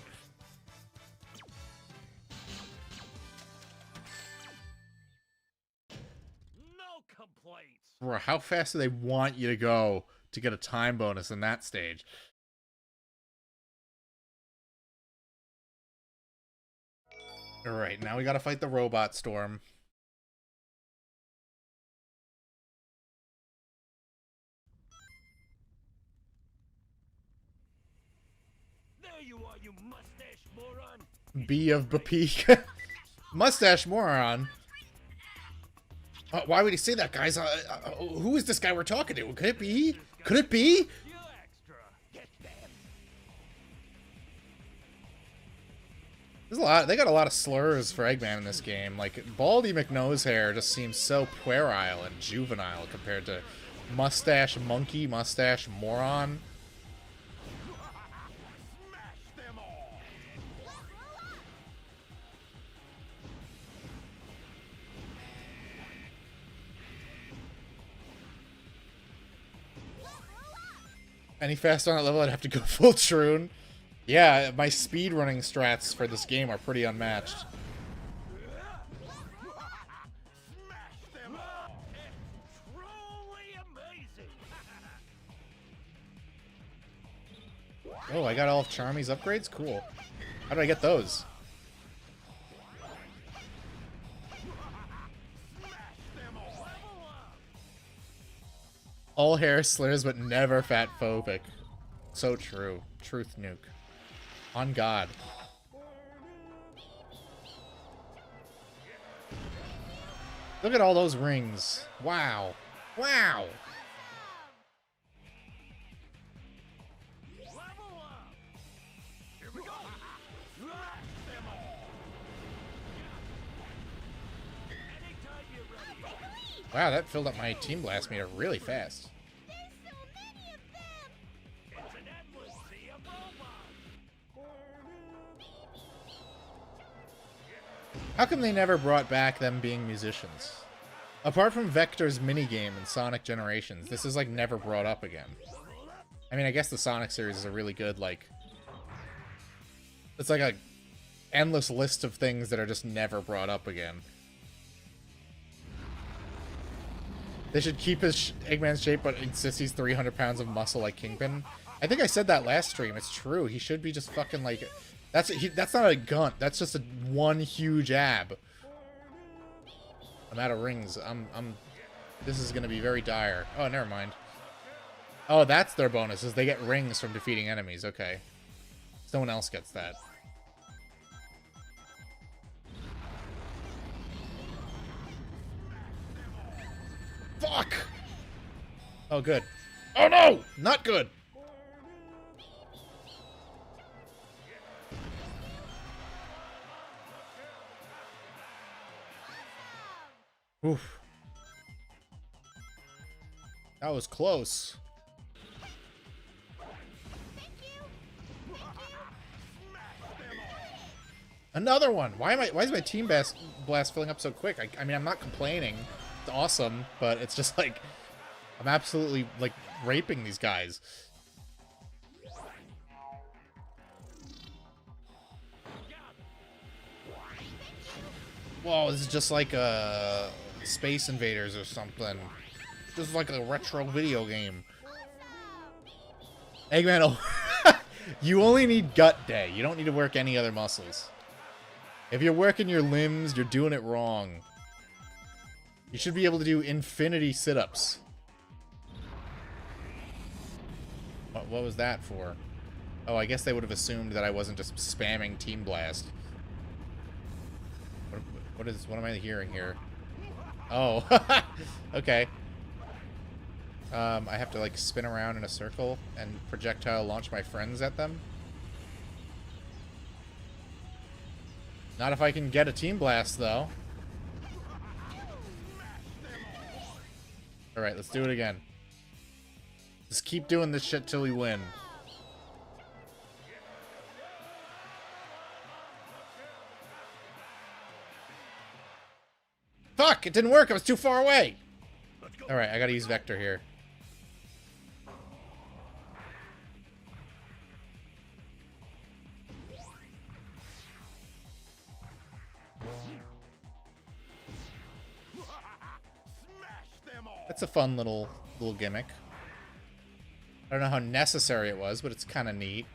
No complaints. Bro, how fast do they want you to go to get a time bonus in that stage? Alright, now we gotta fight the robot storm. There you are, you mustache moron. B of Bapeek. Mustache moron. Why would he say that, guys? Who is this guy we're talking to? Could it be? Could it be? You extra. Get them. There's a lot. They got a lot of slurs for Eggman in this game. Like Baldy McNosehair just seems so puerile and juvenile compared to Mustache Monkey, Mustache Moron. Smash them all. Any faster on that level, I'd have to go full Troon. Yeah, my speedrunning strats for this game are pretty unmatched. Smash them all. It's truly amazing. Oh, I got all of Charmy's upgrades? Cool. How did I get those? All hair slurs, but never fat phobic. So true. Truth nuke. On God. Look at all those rings. Wow. Wow. Level up. Here we go. Smash them all. Anytime you're ready. Wow, that filled up my Team Blast meter really fast. It's an endless sea of robots. How come they never brought back them being musicians? Apart from Vector's minigame in Sonic Generations, this is like never brought up again. I mean, I guess the Sonic series is a really good, like... It's like a endless list of things that are just never brought up again. They should keep his Eggman's shape, but insist he's 300 pounds of muscle like Kingpin. I think I said that last stream. It's true. He should be just fucking like... That's not a gunt. That's just a one huge ab. I'm out of rings. This is gonna be very dire. Oh, never mind. Oh, that's their bonus, is they get rings from defeating enemies. Okay. No one else gets that. Fuck! Oh, good. Oh, no! Not good! Oof. That was close. Another one! Why is my team blast filling up so quick? I mean, I'm not complaining. It's awesome, but it's just like... I'm absolutely, like, raping these guys. Whoa, this is just like Space Invaders or something. This is like a retro video game. Eggman, oh, you only need gut day. You don't need to work any other muscles. If you're working your limbs, you're doing it wrong. You should be able to do infinity sit-ups. What was that for? Oh, I guess they would have assumed that I wasn't just spamming Team Blast. What am I hearing here? Oh, okay. I have to like spin around in a circle and projectile launch my friends at them. Not if I can get a Team Blast, though. Alright, let's do it again. Just keep doing this shit till we win. Fuck! It didn't work! I was too far away! Alright, I gotta use Vector here. That's a fun little gimmick. I don't know how necessary it was, but it's kind of neat.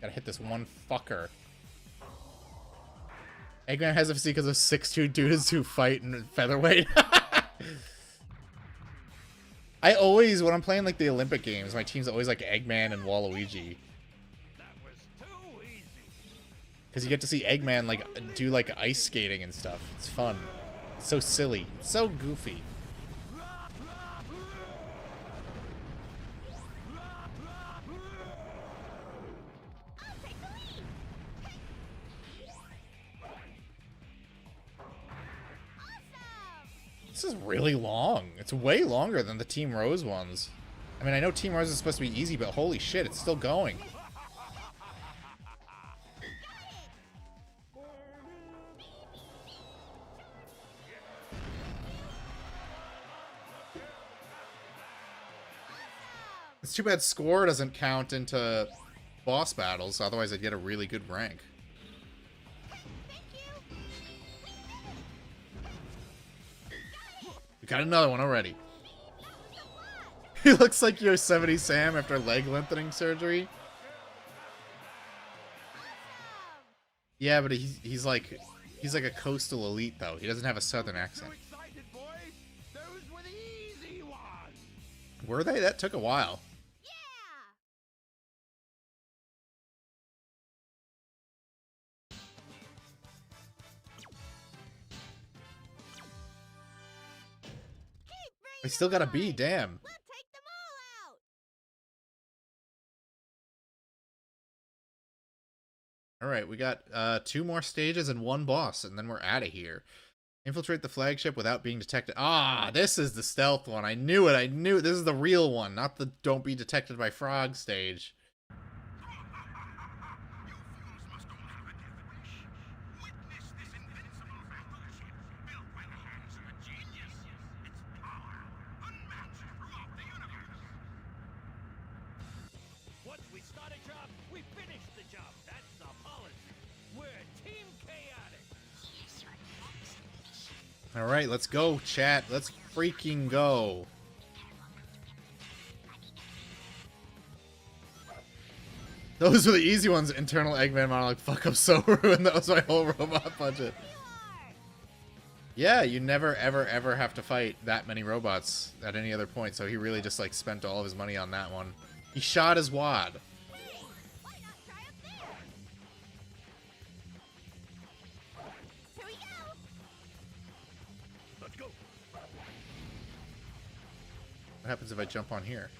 Gotta hit this one fucker. Eggman has a physique because of 6'2" dudes who fight in featherweight. I always, when I'm playing like the Olympic Games, my team's always like Eggman and Waluigi. Because you get to see Eggman like do like ice skating and stuff. It's fun. It's so silly. It's so goofy. This is really long. It's way longer than the Team Rose ones. I mean, I know Team Rose is supposed to be easy, but holy shit, it's still going. It's too bad score doesn't count into boss battles, otherwise I'd get a really good rank. We got another one already. He looks like Yosemite Sam after leg lengthening surgery. Yeah, but he's like a coastal elite though. He doesn't have a southern accent. Were they? That took a while. We still got a B, damn. We'll take them all out. Alright, we got 2 more stages and 1 boss, and then we're out of here. Infiltrate the flagship without being detected. Ah, this is the stealth one. I knew it. I knew it. This is the real one, not the don't be detected by frog stage. me finish the job. That's the policy. We're Team Chaotix. Here's your next mission. Alright, let's go, chat. Let's freaking go. Those were the easy ones. Internal Eggman monologue. Fuck, I'm so ruined. That was my whole robot budget. Yeah, you never, ever, ever have to fight that many robots at any other point, so he really just, like, spent all of his money on that one. He shot his wad. Hey, why not try up there? Here we go. Let's go. What happens if I jump on here?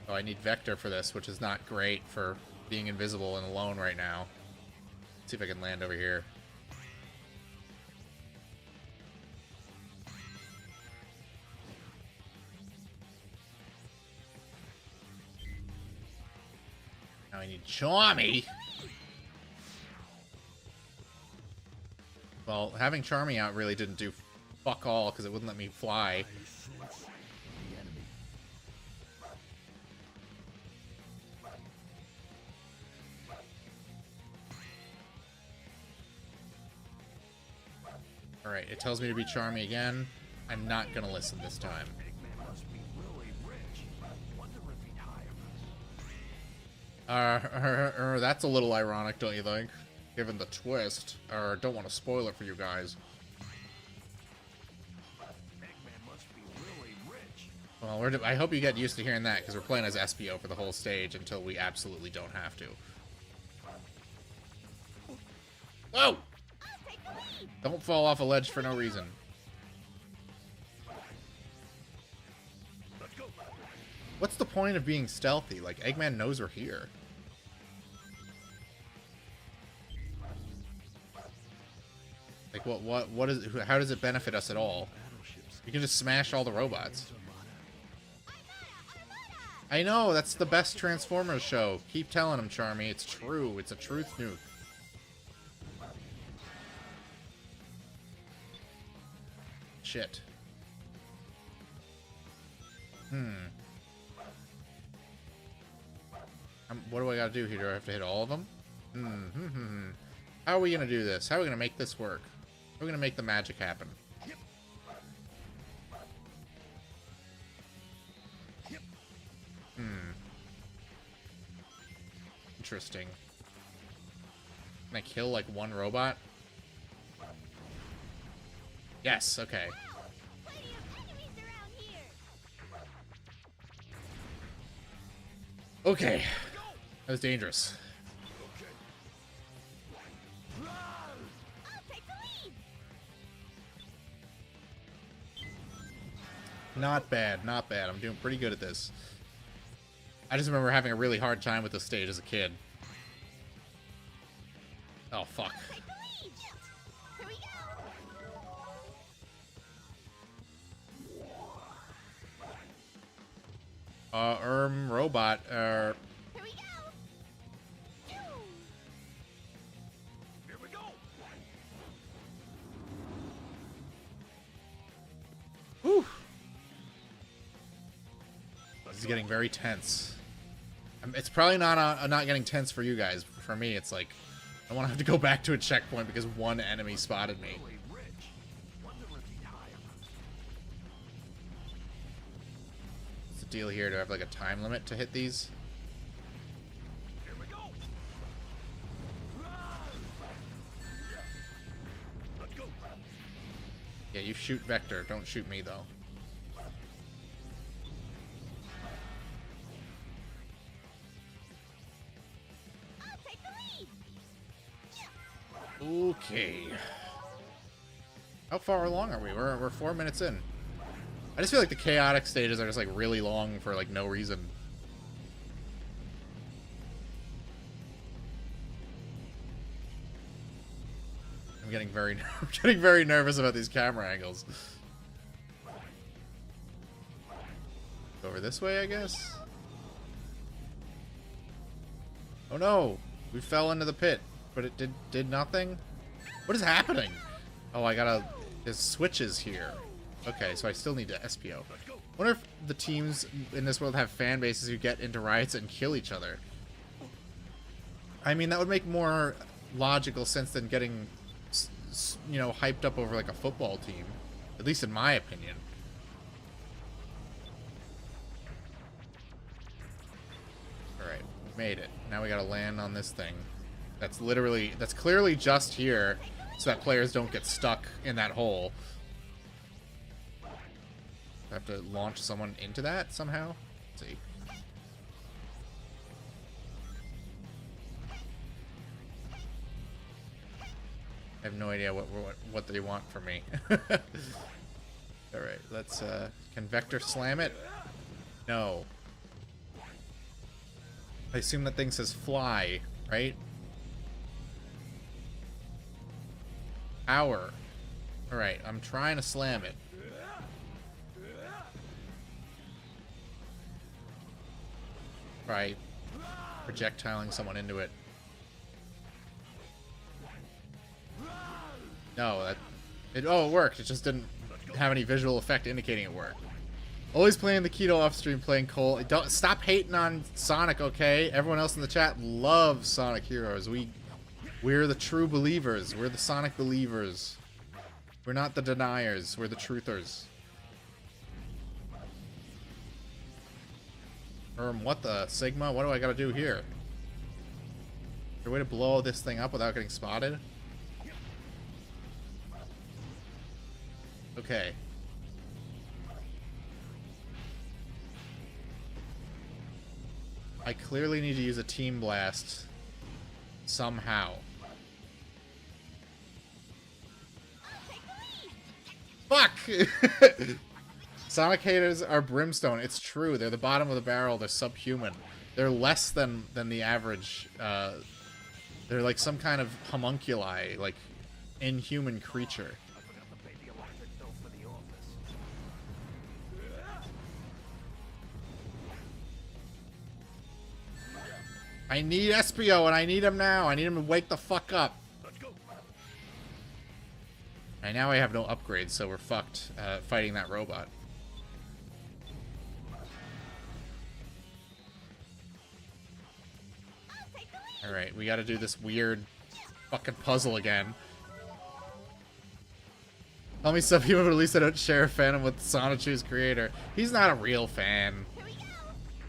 Oh, I need Vector for this, which is not great for being invisible and alone right now. Let's see if I can land over here. Now I need Charmy. Well, having Charmy out really didn't do fuck all because it wouldn't let me fly. Alright, it tells me to be Charmy again. I'm not gonna listen this time. Eggman must be really rich. Wonder if he'd hire us. That's a little ironic, don't you think? Given the twist. Don't want to spoil it for you guys. Eggman must be really rich. Well, I hope you get used to hearing that, because we're playing as SPO for the whole stage until we absolutely don't have to. Whoa! Don't fall off a ledge for no reason. Let's go. What's the point of being stealthy? Like, Eggman knows we're here. Like, how does it benefit us at all? You can just smash all the robots. I know, that's the best Transformers show. Keep telling him, Charmy. It's true. It's a truth nuke. Shit. What do I gotta do here? Do I have to hit all of them? How are we gonna do this? How are we gonna make this work? How are we gonna make the magic happen? Interesting. Can I kill, like, one robot? Yes, okay. Plenty of enemies around here. Okay. That was dangerous. I'll take the lead. Not bad, not bad. I'm doing pretty good at this. I just remember having a really hard time with this stage as a kid. Oh, fuck. Take the lead. Here we go. Robot, Here we go. Phew. Here we go. Whew. This is getting very tense. It's probably not getting tense for you guys. For me, it's like, I want to have to go back to a checkpoint because one enemy spotted me. Really rich. Wonder if he'd hire us. What's the deal here? Do I have like a time limit to hit these? Here we go. Let's go. Yeah, you shoot Vector. Don't shoot me, though. I'll take the lead. Okay. How far along are we? We're 4 minutes in. I just feel like the chaotic stages are just like really long for like no reason. I'm getting very nervous about these camera angles. Go over this way, I guess. Oh no, we fell into the pit, but it did nothing. What is happening? Oh, there's switches here. Okay, so I still need to SPO. Let's go. Wonder if the teams in this world have fan bases who get into riots and kill each other. I mean, that would make more logical sense than getting, you know, hyped up over like a football team. At least in my opinion. Alright, made it. Now we gotta land on this thing. That's clearly just here so that players don't get stuck in that hole. I have to launch someone into that somehow? Let's see. I have no idea what they want from me. Alright, let's, can Vector slam it? No. I assume that thing says fly, right? Power. Alright, I'm trying to slam it. Try projectiling someone into it. No, it worked. It just didn't have any visual effect indicating it worked. Always playing the keto off stream, playing Cole. Don't stop hating on Sonic, okay? Everyone else in the chat loves Sonic Heroes. We're the true believers. We're the Sonic believers. We're not the deniers. We're the truthers. What the Sigma? What do I gotta do here? Is there a way to blow this thing up without getting spotted? Okay. I clearly need to use a team blast somehow. Fuck! Sonic haters are brimstone. It's true. They're the bottom of the barrel. They're subhuman. They're less than the average. They're like some kind of homunculi, like inhuman creature. I need Espio, and I need him now. I need him to wake the fuck up. And now I have no upgrades, so we're fucked fighting that robot. Alright, we gotta do this weird fucking puzzle again. Tell me Subhuman, but at least I don't share a fandom with Sonichu's creator. He's not a real fan.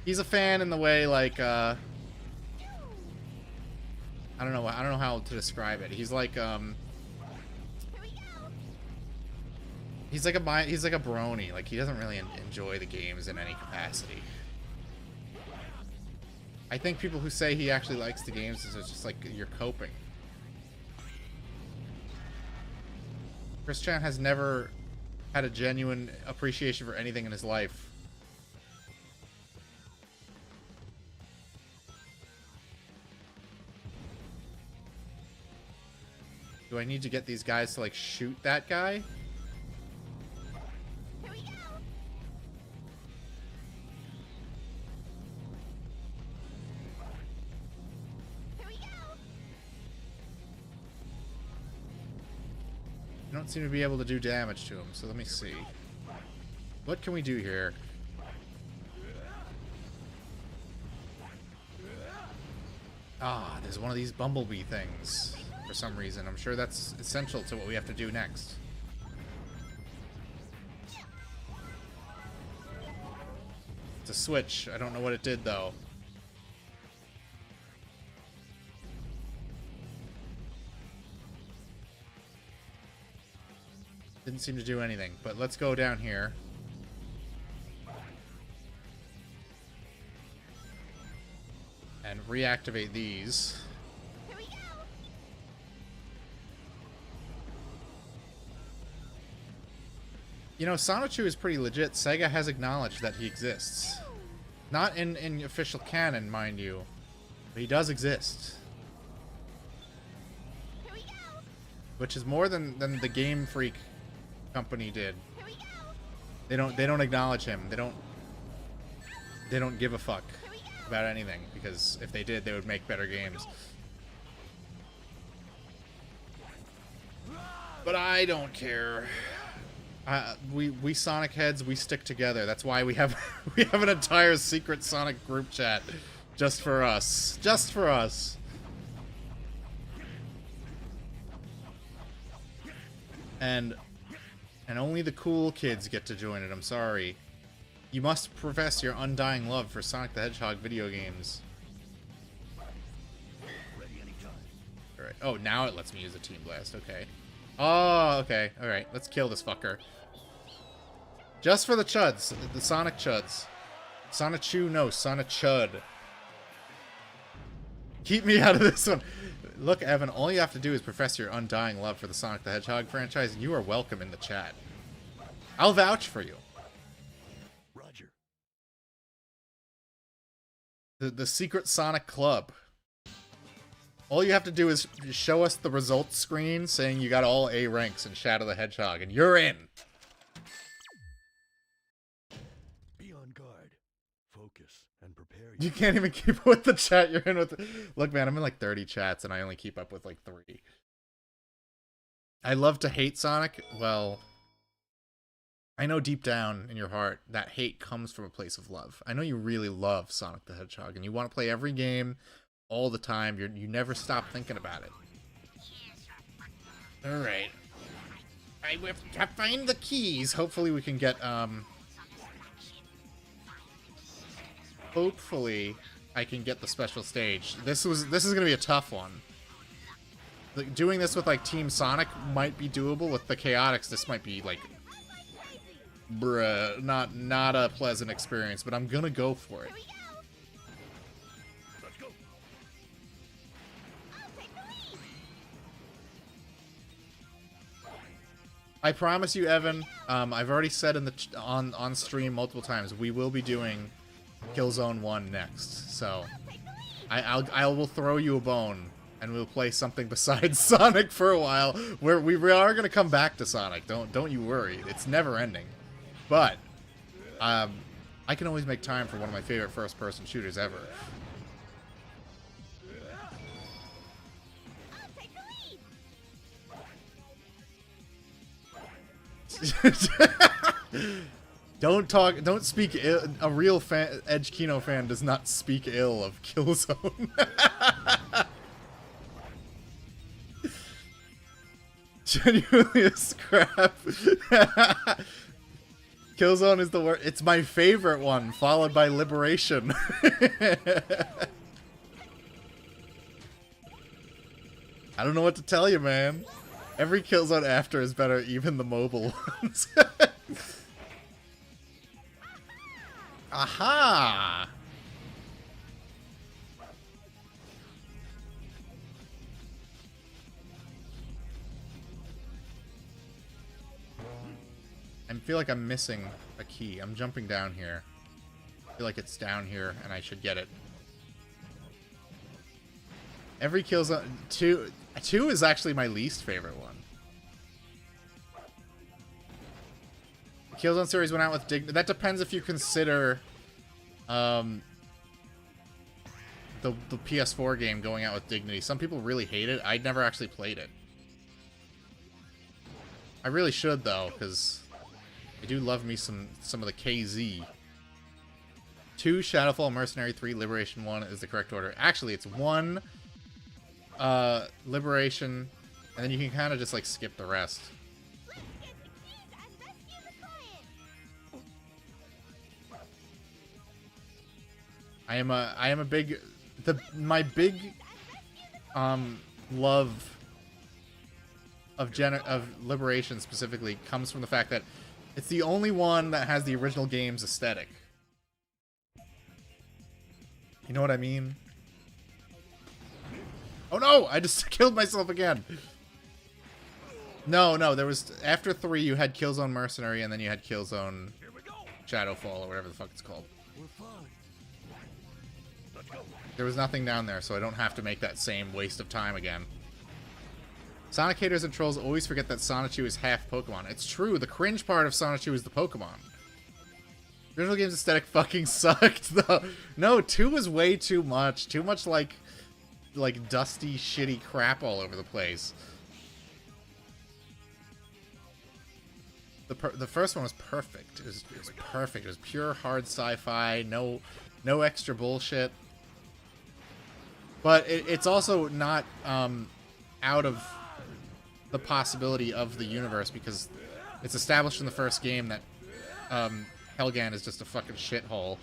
He's a fan in the way, like, I don't know how to describe it. He's like, he's like a brony. Like, he doesn't really enjoy the games in any capacity. I think people who say he actually likes the games is just like you're coping. Chris Chan has never had a genuine appreciation for anything in his life. Do I need to get these guys to like shoot that guy? I don't seem to be able to do damage to him, so let me see. What can we do here? Ah, there's one of these bumblebee things for some reason. I'm sure that's essential to what we have to do next. It's a switch. I don't know what it did, though. Didn't seem to do anything, but let's go down here. And reactivate these. Here we go. You know, Sonichu is pretty legit. Sega has acknowledged that he exists. Not in official canon, mind you. But he does exist. Here we go. Which is more than the Game Freak company did. Here we go. They don't acknowledge him. They don't give a fuck about anything, because if they did, they would make better games. But I don't care. We Sonic heads, we stick together. That's why we have we have an entire secret Sonic group chat just for us. Just for us. And only the cool kids get to join it. I'm sorry. You must profess your undying love for Sonic the Hedgehog video games. Alright. Oh, now it lets me use a Team Blast. Okay. Oh, okay. Alright. Let's kill this fucker. Just for the chuds. The Sonic chuds. Sonic Chew? No, Sonic Chud. Keep me out of this one. Look, Evan, all you have to do is profess your undying love for the Sonic the Hedgehog franchise, and you are welcome in the chat. I'll vouch for you. Roger. The secret Sonic Club. All you have to do is show us the results screen saying you got all A ranks in Shadow the Hedgehog, and you're in. Be on guard. Focus and prepare. You can't even keep up with the chat you're in with. Look, man, I'm in like 30 chats, and I only keep up with like 3. I love to hate Sonic. Well, I know deep down in your heart that hate comes from a place of love. I know you really love Sonic the Hedgehog, and you want to play every game all the time. You never stop thinking about it. Alright. I have to find the keys. Hopefully we can get, hopefully I can get the special stage. This is gonna be a tough one. Like, doing this with, like, Team Sonic might be doable. With the Chaotix, this might be, like, bruh, not a pleasant experience, but I'm gonna go for it. I promise you, Evan, I've already said in the on stream multiple times, we will be doing Killzone 1 next. So I will throw you a bone and we'll play something besides Sonic for a while. Where we are going to come back to Sonic. Don't you worry. It's never ending. But I can always make time for one of my favorite first-person shooters ever. Don't speak ill. A real fan, Edge Kino fan does not speak ill of Killzone. Genuinely a scrap. Killzone is the worst. It's my favorite one, followed by Liberation. I don't know what to tell you, man. Every Killzone after is better, even the mobile ones. Aha! I feel like I'm missing a key. I'm jumping down here. I feel like it's down here, and I should get it. Every Killzone... 2 is actually my least favorite one. The Killzone series went out with dignity. That depends if you consider the PS4 game going out with dignity. Some people really hate it. I'd never actually played it. I really should, though, because I do love me some of the KZ. 2, Shadowfall, Mercenary, 3, Liberation, 1 is the correct order. Actually, it's 1... Liberation, and then you can kind of just like skip the rest. I am a big my big love of Liberation specifically comes from the fact that it's the only one that has the original game's aesthetic. You know what I mean? Oh no! I just killed myself again! No, there was... After 3, you had Killzone Mercenary, and then you had Killzone Shadowfall, or whatever the fuck it's called. There was nothing down there, so I don't have to make that same waste of time again. Sonic haters and trolls always forget that Sonichu is half Pokemon. It's true, the cringe part of Sonichu is the Pokemon. The original game's aesthetic fucking sucked, though. No, 2 was way too much. Too much, like dusty, shitty crap all over the place. The first one was perfect. It was perfect. It was pure hard sci-fi. No extra bullshit. But it's also not out of the possibility of the universe, because it's established in the first game that Helghan is just a fucking shithole.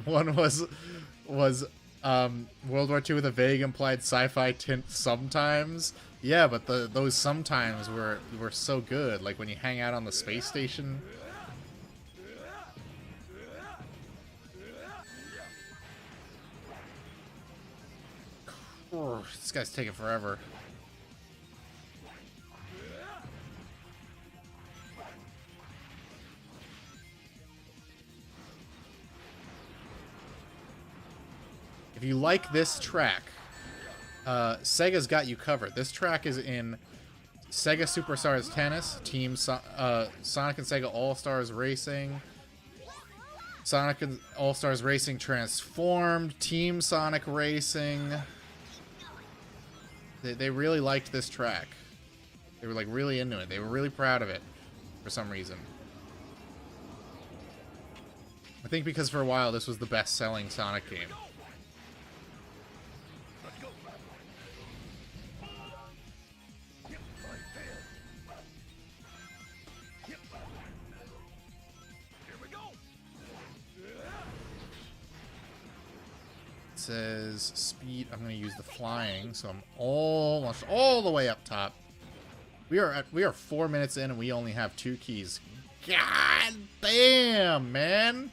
One was World War II with a vague implied sci-fi tint sometimes. Yeah, but those sometimes were so good. Like when you hang out on the space station. Oh, this guy's taking forever. If you like this track, Sega's got you covered. This track is in Sega Superstars Tennis, Team Sonic and Sega All-Stars Racing, Sonic and All-Stars Racing Transformed, Team Sonic Racing. They really liked this track. They were like really into it. They were really proud of it for some reason. I think because for a while this was the best-selling Sonic game. Says speed. I'm going to use the flying, so I'm almost all the way up top. We are 4 minutes in and we only have 2 keys. God damn, man.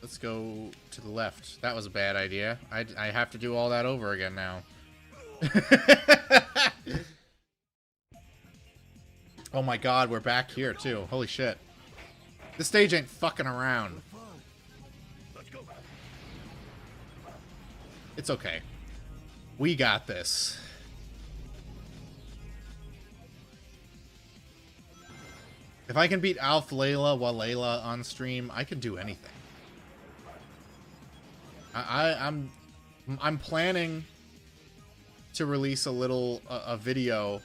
Let's go to the left. That was a bad idea. I have to do all that over again now. Oh my god, we're back here too. Holy shit. This stage ain't fucking around. It's okay. We got this. If I can beat Alf Layla while Layla on stream, I can do anything. I'm planning to release a little a video,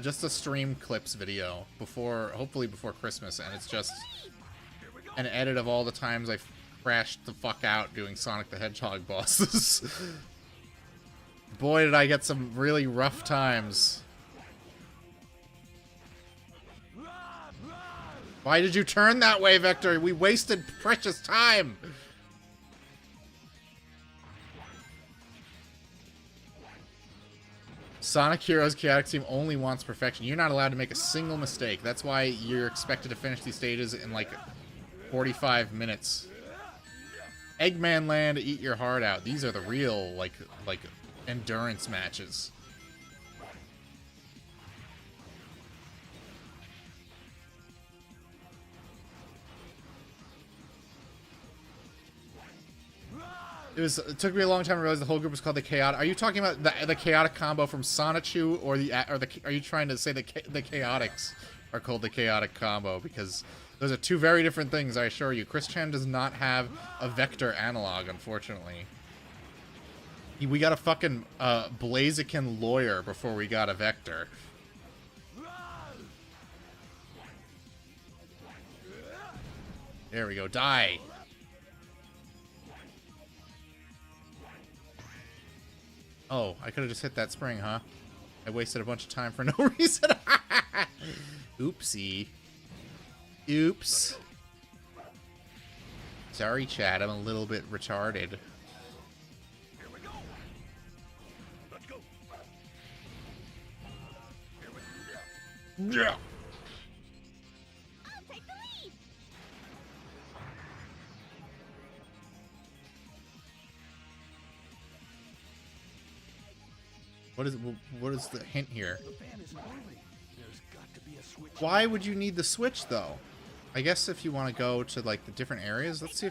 just a stream clips video hopefully before Christmas, and it's just an edit of all the times I crashed the fuck out doing Sonic the Hedgehog bosses. Boy, did I get some really rough times. Why did you turn that way, Vector? We wasted precious time. Sonic Heroes Chaotix Team only wants perfection. You're not allowed to make a single mistake. That's why you're expected to finish these stages in like 45 minutes. Eggman Land, eat your heart out. These are the real like endurance matches. It took me a long time to realize the whole group was called the Chaotic. Are you talking about the Chaotic combo from Sonichu, or are you trying to say the Chaotix are called the Chaotic combo? Because those are two very different things, I assure you. Chris Chan does not have a Vector analog, unfortunately. We got a fucking Blaziken lawyer before we got a Vector. There we go. Die. Oh, I could have just hit that spring, huh? I wasted a bunch of time for no reason. Oopsie. Oops. Sorry, chat. I'm a little bit retarded. Here we go. Let's go. Here we go. Yeah. I'll take the lead. What is the hint here? The fan isn't moving. There's got to be a switch. Why would you need the switch, though? I guess if you want to go to like the different areas, let's see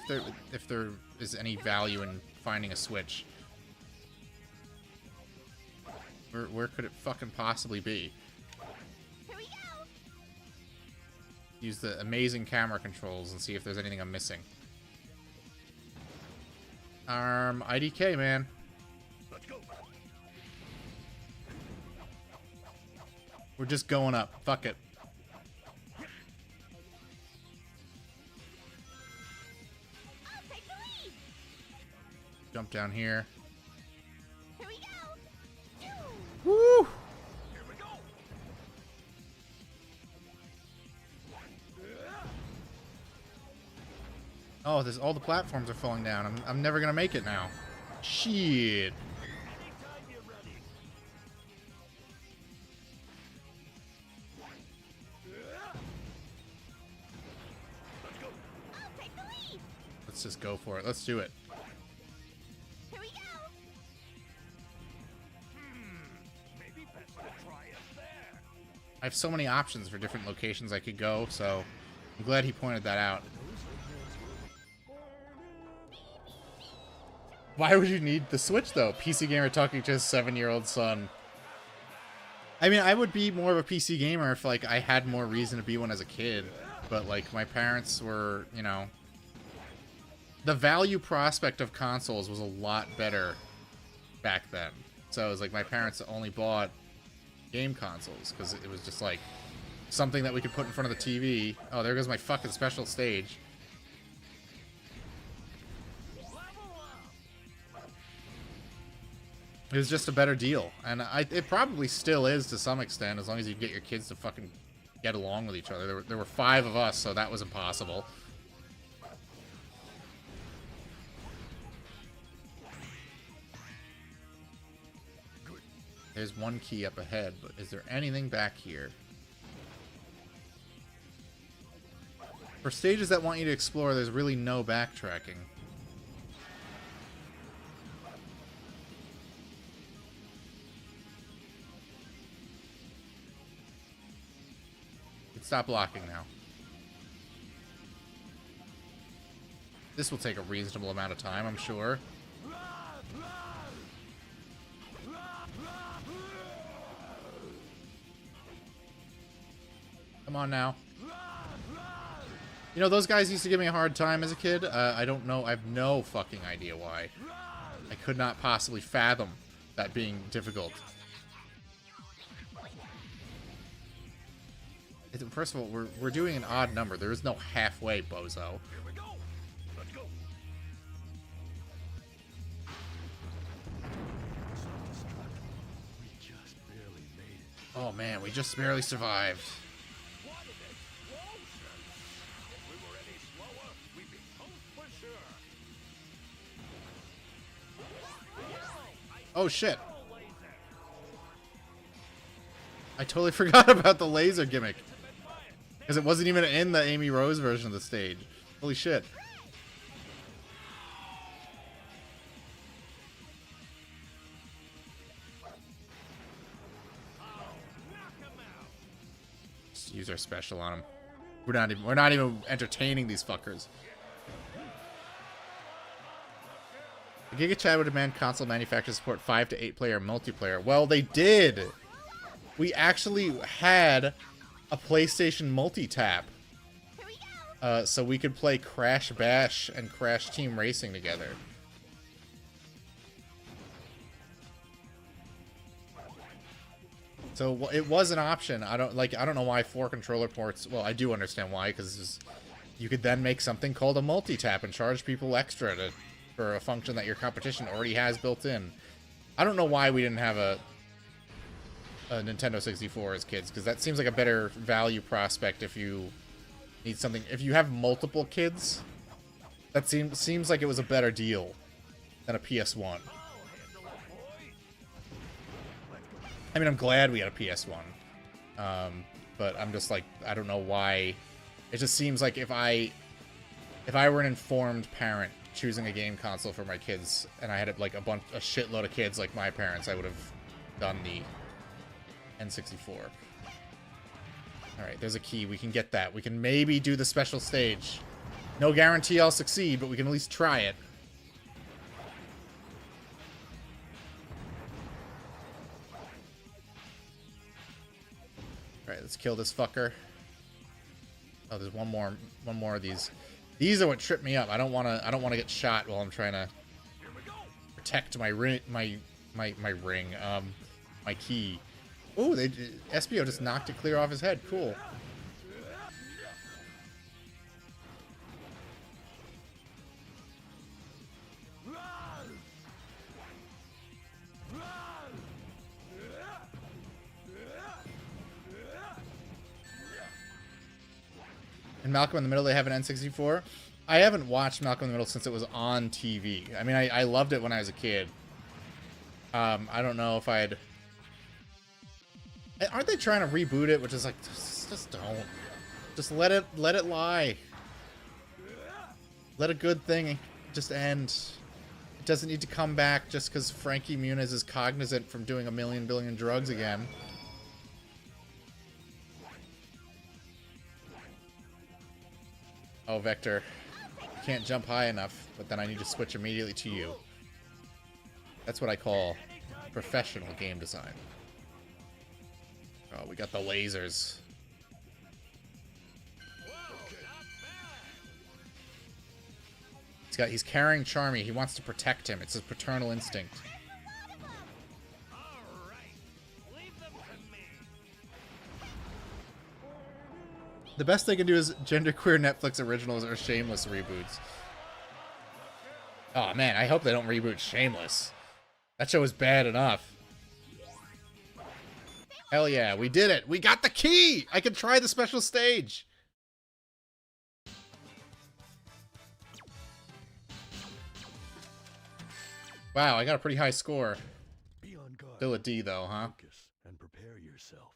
if there is any value in finding a switch. Where could it fucking possibly be? Here we go. use the amazing camera controls and see if there's anything I'm missing. IDK, man. Let's go. We're just going up. Fuck it. I'll take the lead. Jump down here. Here we go. Woo! Here we go. Oh, there's all the platforms are falling down. I'm never gonna make it now. Shit. Anytime you're ready. Let's go. I'll take the lead. Let's just go for it. Let's do it. Here we go. Maybe best to try up there. I have so many options for different locations I could go, so I'm glad he pointed that out. Why would you need the Switch, though? PC gamer talking to his 7-year-old son. I mean, I would be more of a PC gamer if, like, I had more reason to be one as a kid. But, like, my parents were, you know... The value prospect of consoles was a lot better back then. So it was like my parents only bought game consoles because it was just, like, something that we could put in front of the TV. Oh, there goes my fucking special stage. It was just a better deal, and it probably still is to some extent, as long as you get your kids to fucking get along with each other. There were 5 of us, so that was impossible. There's one key up ahead, but is there anything back here? For stages that want you to explore, there's really no backtracking. Stop blocking now. This will take a reasonable amount of time, I'm sure. Come on now. You know, those guys used to give me a hard time as a kid. I don't know. I have no fucking idea why. I could not possibly fathom that being difficult. First of all, we're doing an odd number. There is no halfway, bozo. Here we go. Let's go. We just barely made it. Oh man, we just barely survived. What an explosion! If we were any slower, we'd be toast for sure. Oh shit. I totally forgot about the laser gimmick. Because it wasn't even in the Amy Rose version of the stage. Holy shit. Just use our special on him. We're not even entertaining these fuckers. The Giga Chad would demand console manufacturers support 5 to 8 player multiplayer. Well, they did. We actually had a PlayStation multi-tap. Here we go. So we could play Crash Bash and Crash Team Racing together. So it was an option. I don't know why 4 controller ports. Well, I do understand why, because you could then make something called a multi-tap and charge people extra for a function that your competition already has built in. I don't know why we didn't have a Nintendo 64 as kids, because that seems like a better value prospect if you need something. If you have multiple kids, that seems like it was a better deal than a PS1. I mean, I'm glad we had a PS1, but I'm just like, I don't know why. It just seems like if I were an informed parent choosing a game console for my kids, and I had like a shitload of kids like my parents, I would have done the N64. Alright, there's a key. We can get that. We can maybe do the special stage. No guarantee I'll succeed, but we can at least try it. Alright, let's kill this fucker. Oh, there's one more of these. These are what trip me up. I don't want to get shot while I'm trying to protect my ring, my key. Oh, SBO just knocked it clear off his head. Cool. In Malcolm in the Middle, they have an N64. I haven't watched Malcolm in the Middle since it was on TV. I mean, I loved it when I was a kid. I don't know if I'd... Aren't they trying to reboot it? Which is like, just don't. Just let it lie. Let a good thing just end. It doesn't need to come back just because Frankie Muniz is cognizant from doing a million billion drugs again. Oh, Vector. You can't jump high enough, but then I need to switch immediately to you. That's what I call professional game design. Oh, we got the lasers. He's carrying Charmy. He wants to protect him. It's his paternal instinct. The best they can do is genderqueer Netflix originals or Shameless reboots. Oh man, I hope they don't reboot Shameless. That show was bad enough. Hell yeah, we did it! We got the key! I can try the special stage! Wow, I got a pretty high score. Be on guard. Still a D though, huh? Focus and prepare yourself.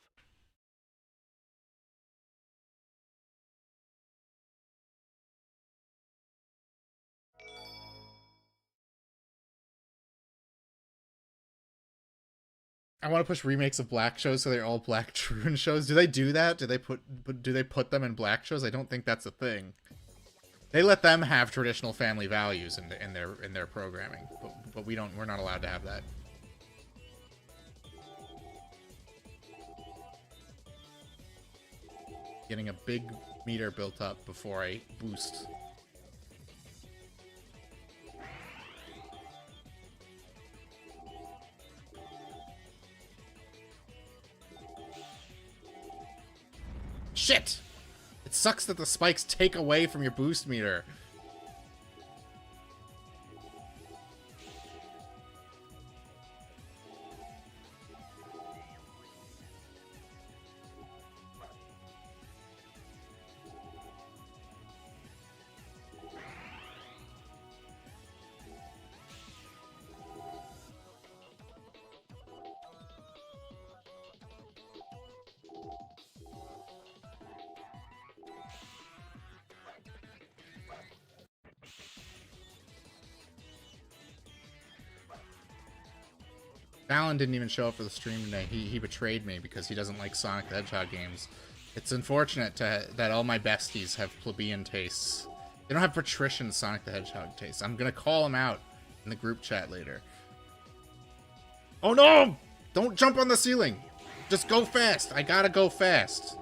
I want to push remakes of black shows so they're all black Troon shows. Do they do that? Do they put them in black shows? I don't think that's a thing. They let them have traditional family values in their programming, but we don't. We're not allowed to have that. Getting a big meter built up before I boost. Shit! It sucks that the spikes take away from your boost meter. Alan didn't even show up for the stream today. He betrayed me because he doesn't like Sonic the Hedgehog games. It's unfortunate that all my besties have plebeian tastes. They don't have patrician Sonic the Hedgehog tastes. I'm gonna call him out in the group chat later. Oh no! Don't jump on the ceiling! Just go fast! I gotta go fast!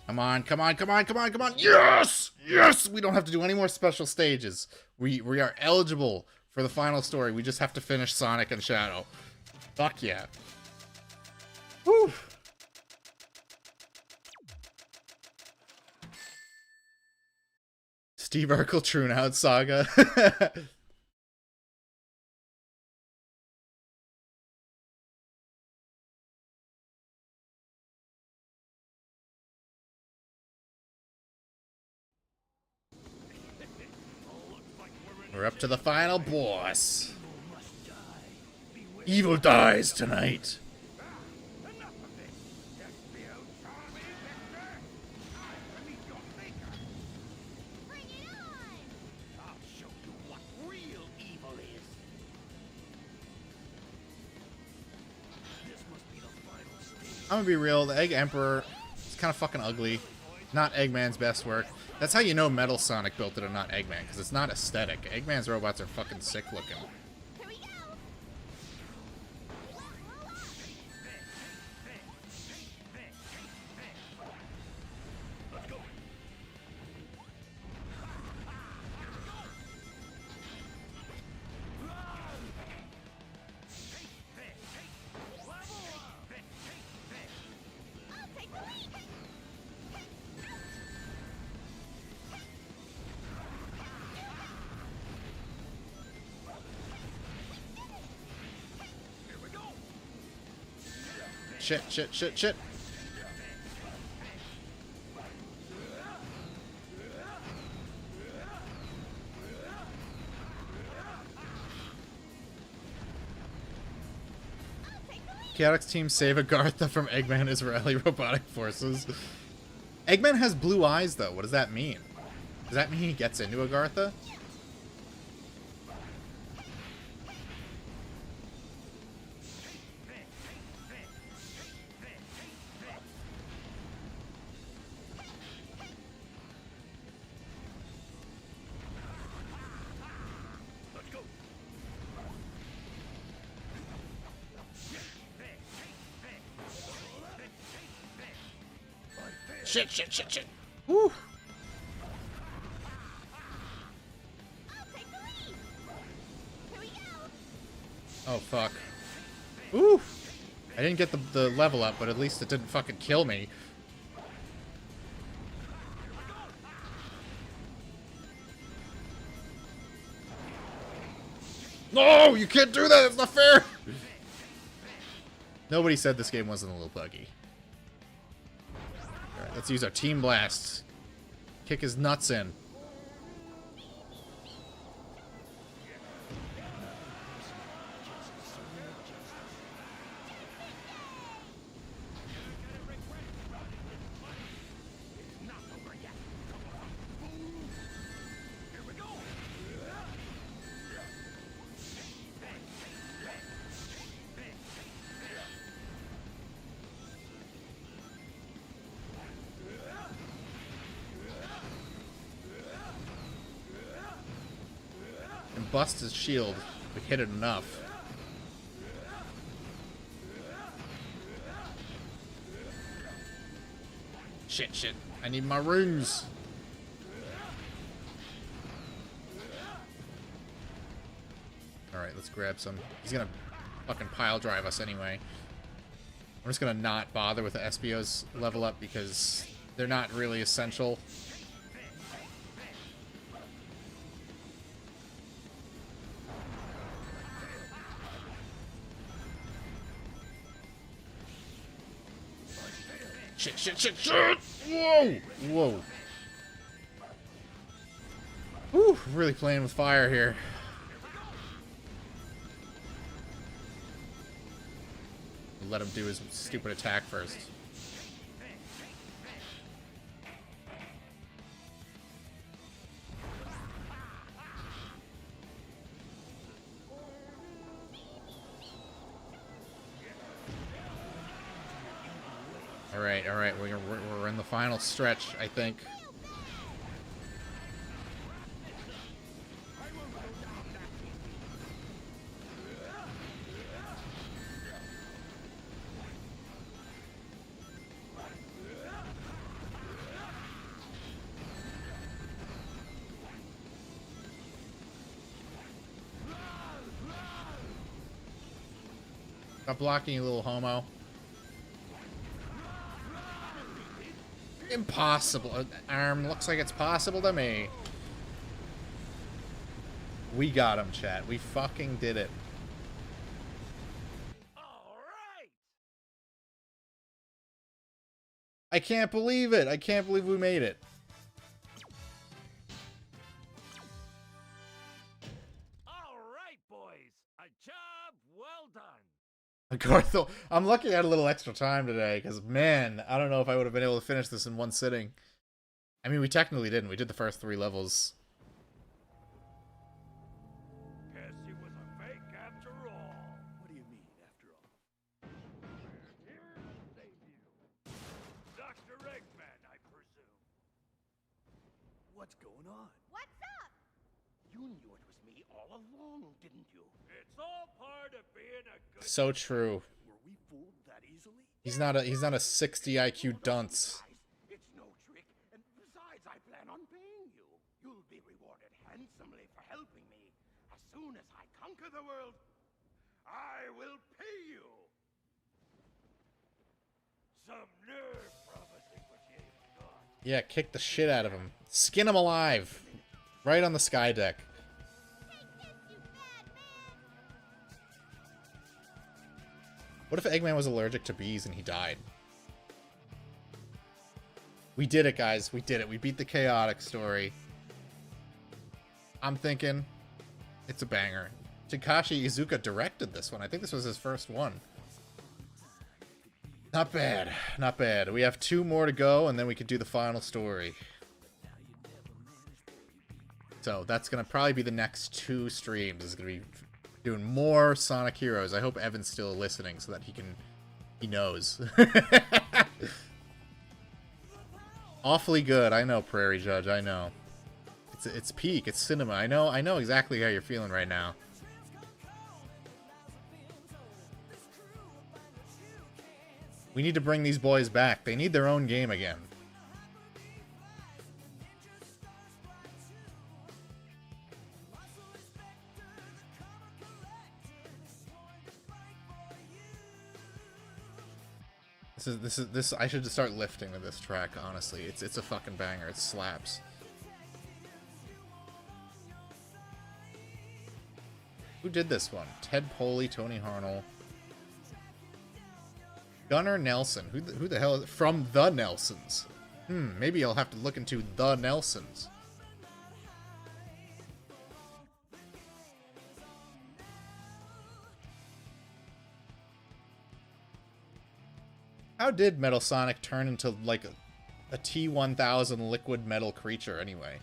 Come on, come on, come on, come on, come on! Yes! Yes! We don't have to do any more special stages. We are eligible for the final story. We just have to finish Sonic and Shadow. Fuck yeah. Woo! Steve Urkel Troon Out Saga. We're up to the final boss. Evil dies tonight. I'm gonna be real, the Egg Emperor is kind of fucking ugly. Not Eggman's best work. That's how you know Metal Sonic built it and not Eggman, because it's not aesthetic. Eggman's robots are fucking sick looking. Here we go. shit, shit, shit, shit. Chaotix team save Agartha from Eggman Israeli robotic forces. Eggman has blue eyes, though. What does that mean? Does that mean he gets into Agartha? Shit, shit, shit, shit. Woo. Oh, fuck. Ooh. I didn't get the level up, but at least it didn't fucking kill me. No! You can't do that! It's not fair! Nobody said this game wasn't a little buggy. Alright, let's use our Team Blast. Kick his nuts in. And bust his shield. We hit it enough. Shit, shit. I need my runes. Alright, let's grab some. He's gonna fucking pile drive us anyway. I'm just gonna not bother with the SBO's level up because they're not really essential. Shit, shit, shit, shit! Whoa! Whoa. Whew, really playing with fire here. Let him do his stupid attack first. Alright, alright, we're in the final stretch, I think. Stop blocking, you little homo. Impossible. Arm looks like it's possible to me. We got him, chat. We fucking did it. All right. I can't believe it. I can't believe we made it. All right, boys. A job well done. Garthel, I'm lucky I had a little extra time today, because, man, I don't know if I would have been able to finish this in one sitting. I mean, we technically didn't. We did the first 3 levels. Guess he was a fake after all. What do you mean, after all? We're here to save you. Dr. Eggman, I presume. What's going on? What's up? You knew it was me all along, didn't you? It's all part of being a good... So true. Were we fooled that easily? He's not a 60 IQ dunce. It's no trick, and besides, I plan on paying you. You'll be rewarded handsomely for helping me. As soon as I conquer the world, I will pay you. Some nerve promising what you ain't got. Yeah, kick the shit out of him. Skin him alive. Right on the sky deck. Take this, you bad man! What if Eggman was allergic to bees and he died? We did it, guys. We did it. We beat the Chaotix story. I'm thinking it's a banger. Takashi Iizuka directed this one. I think this was his first one. Not bad. Not bad. We have 2 more to go, and then we could do the final story. So that's going to probably be the next 2 streams. Is going to be doing more Sonic Heroes. I hope Evan's still listening so that he knows. Awfully good. I know, Prairie Judge. I know. It's peak. It's cinema. I know exactly how you're feeling right now. We need to bring these boys back. They need their own game again. This I should start lifting to this track, honestly. It's a fucking banger. It slaps. Who did this one? Ted Poley, Tony Harnell. Gunnar Nelson. Who the hell is it? From the Nelsons. Maybe I'll have to look into the Nelsons. How did Metal Sonic turn into, like, a T-1000 liquid metal creature, anyway?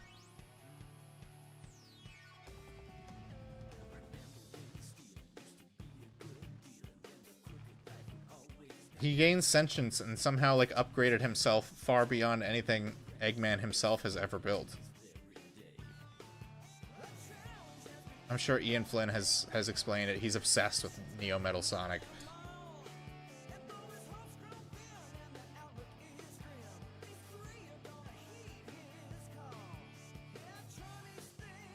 He gained sentience and somehow, like, upgraded himself far beyond anything Eggman himself has ever built. I'm sure Ian Flynn has explained it. He's obsessed with Neo Metal Sonic.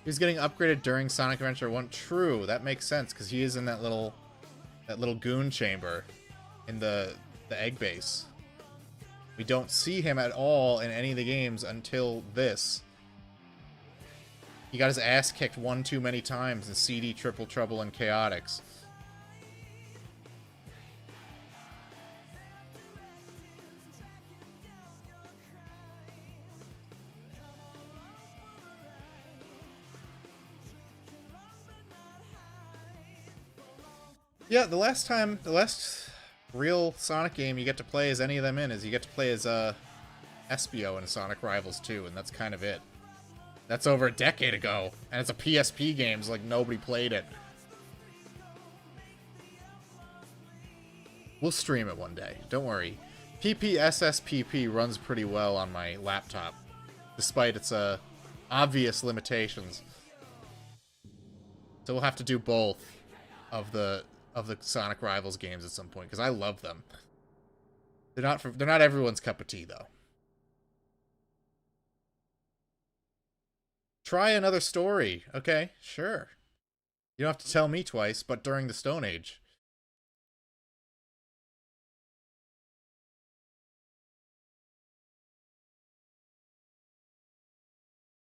He was getting upgraded during Sonic Adventure 1. True, that makes sense, because he is in that little goon chamber in the egg base. We don't see him at all in any of the games until this. He got his ass kicked one too many times in CD, Triple Trouble, and Chaotix. Yeah, the last real Sonic game you get to play as any of them in is you get to play as Espio in Sonic Rivals 2, and that's kind of it. That's over a decade ago, and it's a PSP game, so like nobody played it. We'll stream it one day, don't worry. PPSSPP runs pretty well on my laptop, despite its obvious limitations. So we'll have to do both of the Sonic Rivals games at some point, because I love them. They're not everyone's cup of tea, though. Try another story. Okay, sure. You don't have to tell me twice, but during the Stone Age.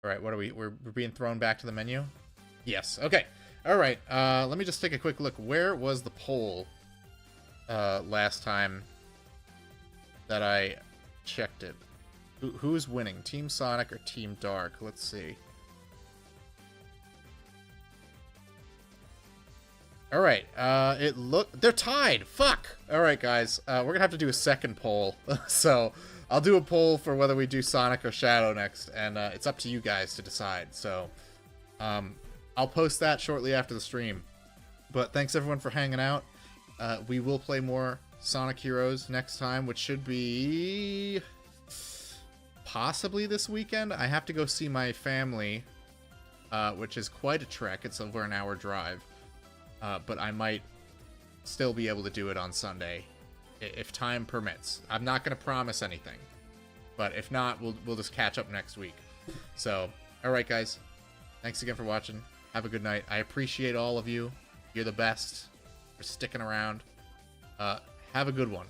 Alright, what are we? We're being thrown back to the menu? Yes, okay. Alright, let me just take a quick look. Where was the poll last time that I checked it? Who's winning? Team Sonic or Team Dark? Let's see. Alright, they're tied! Fuck! Alright, guys, we're gonna have to do a second poll. So, I'll do a poll for whether we do Sonic or Shadow next, and it's up to you guys to decide. So, I'll post that shortly after the stream. But thanks everyone for hanging out. We will play more Sonic Heroes next time, which should be possibly this weekend. I have to go see my family, which is quite a trek. It's over an hour drive. But I might still be able to do it on Sunday, if time permits. I'm not going to promise anything. But if not, we'll just catch up next week. So, alright guys. Thanks again for watching. Have a good night. I appreciate all of you. You're the best for sticking around. Have a good one.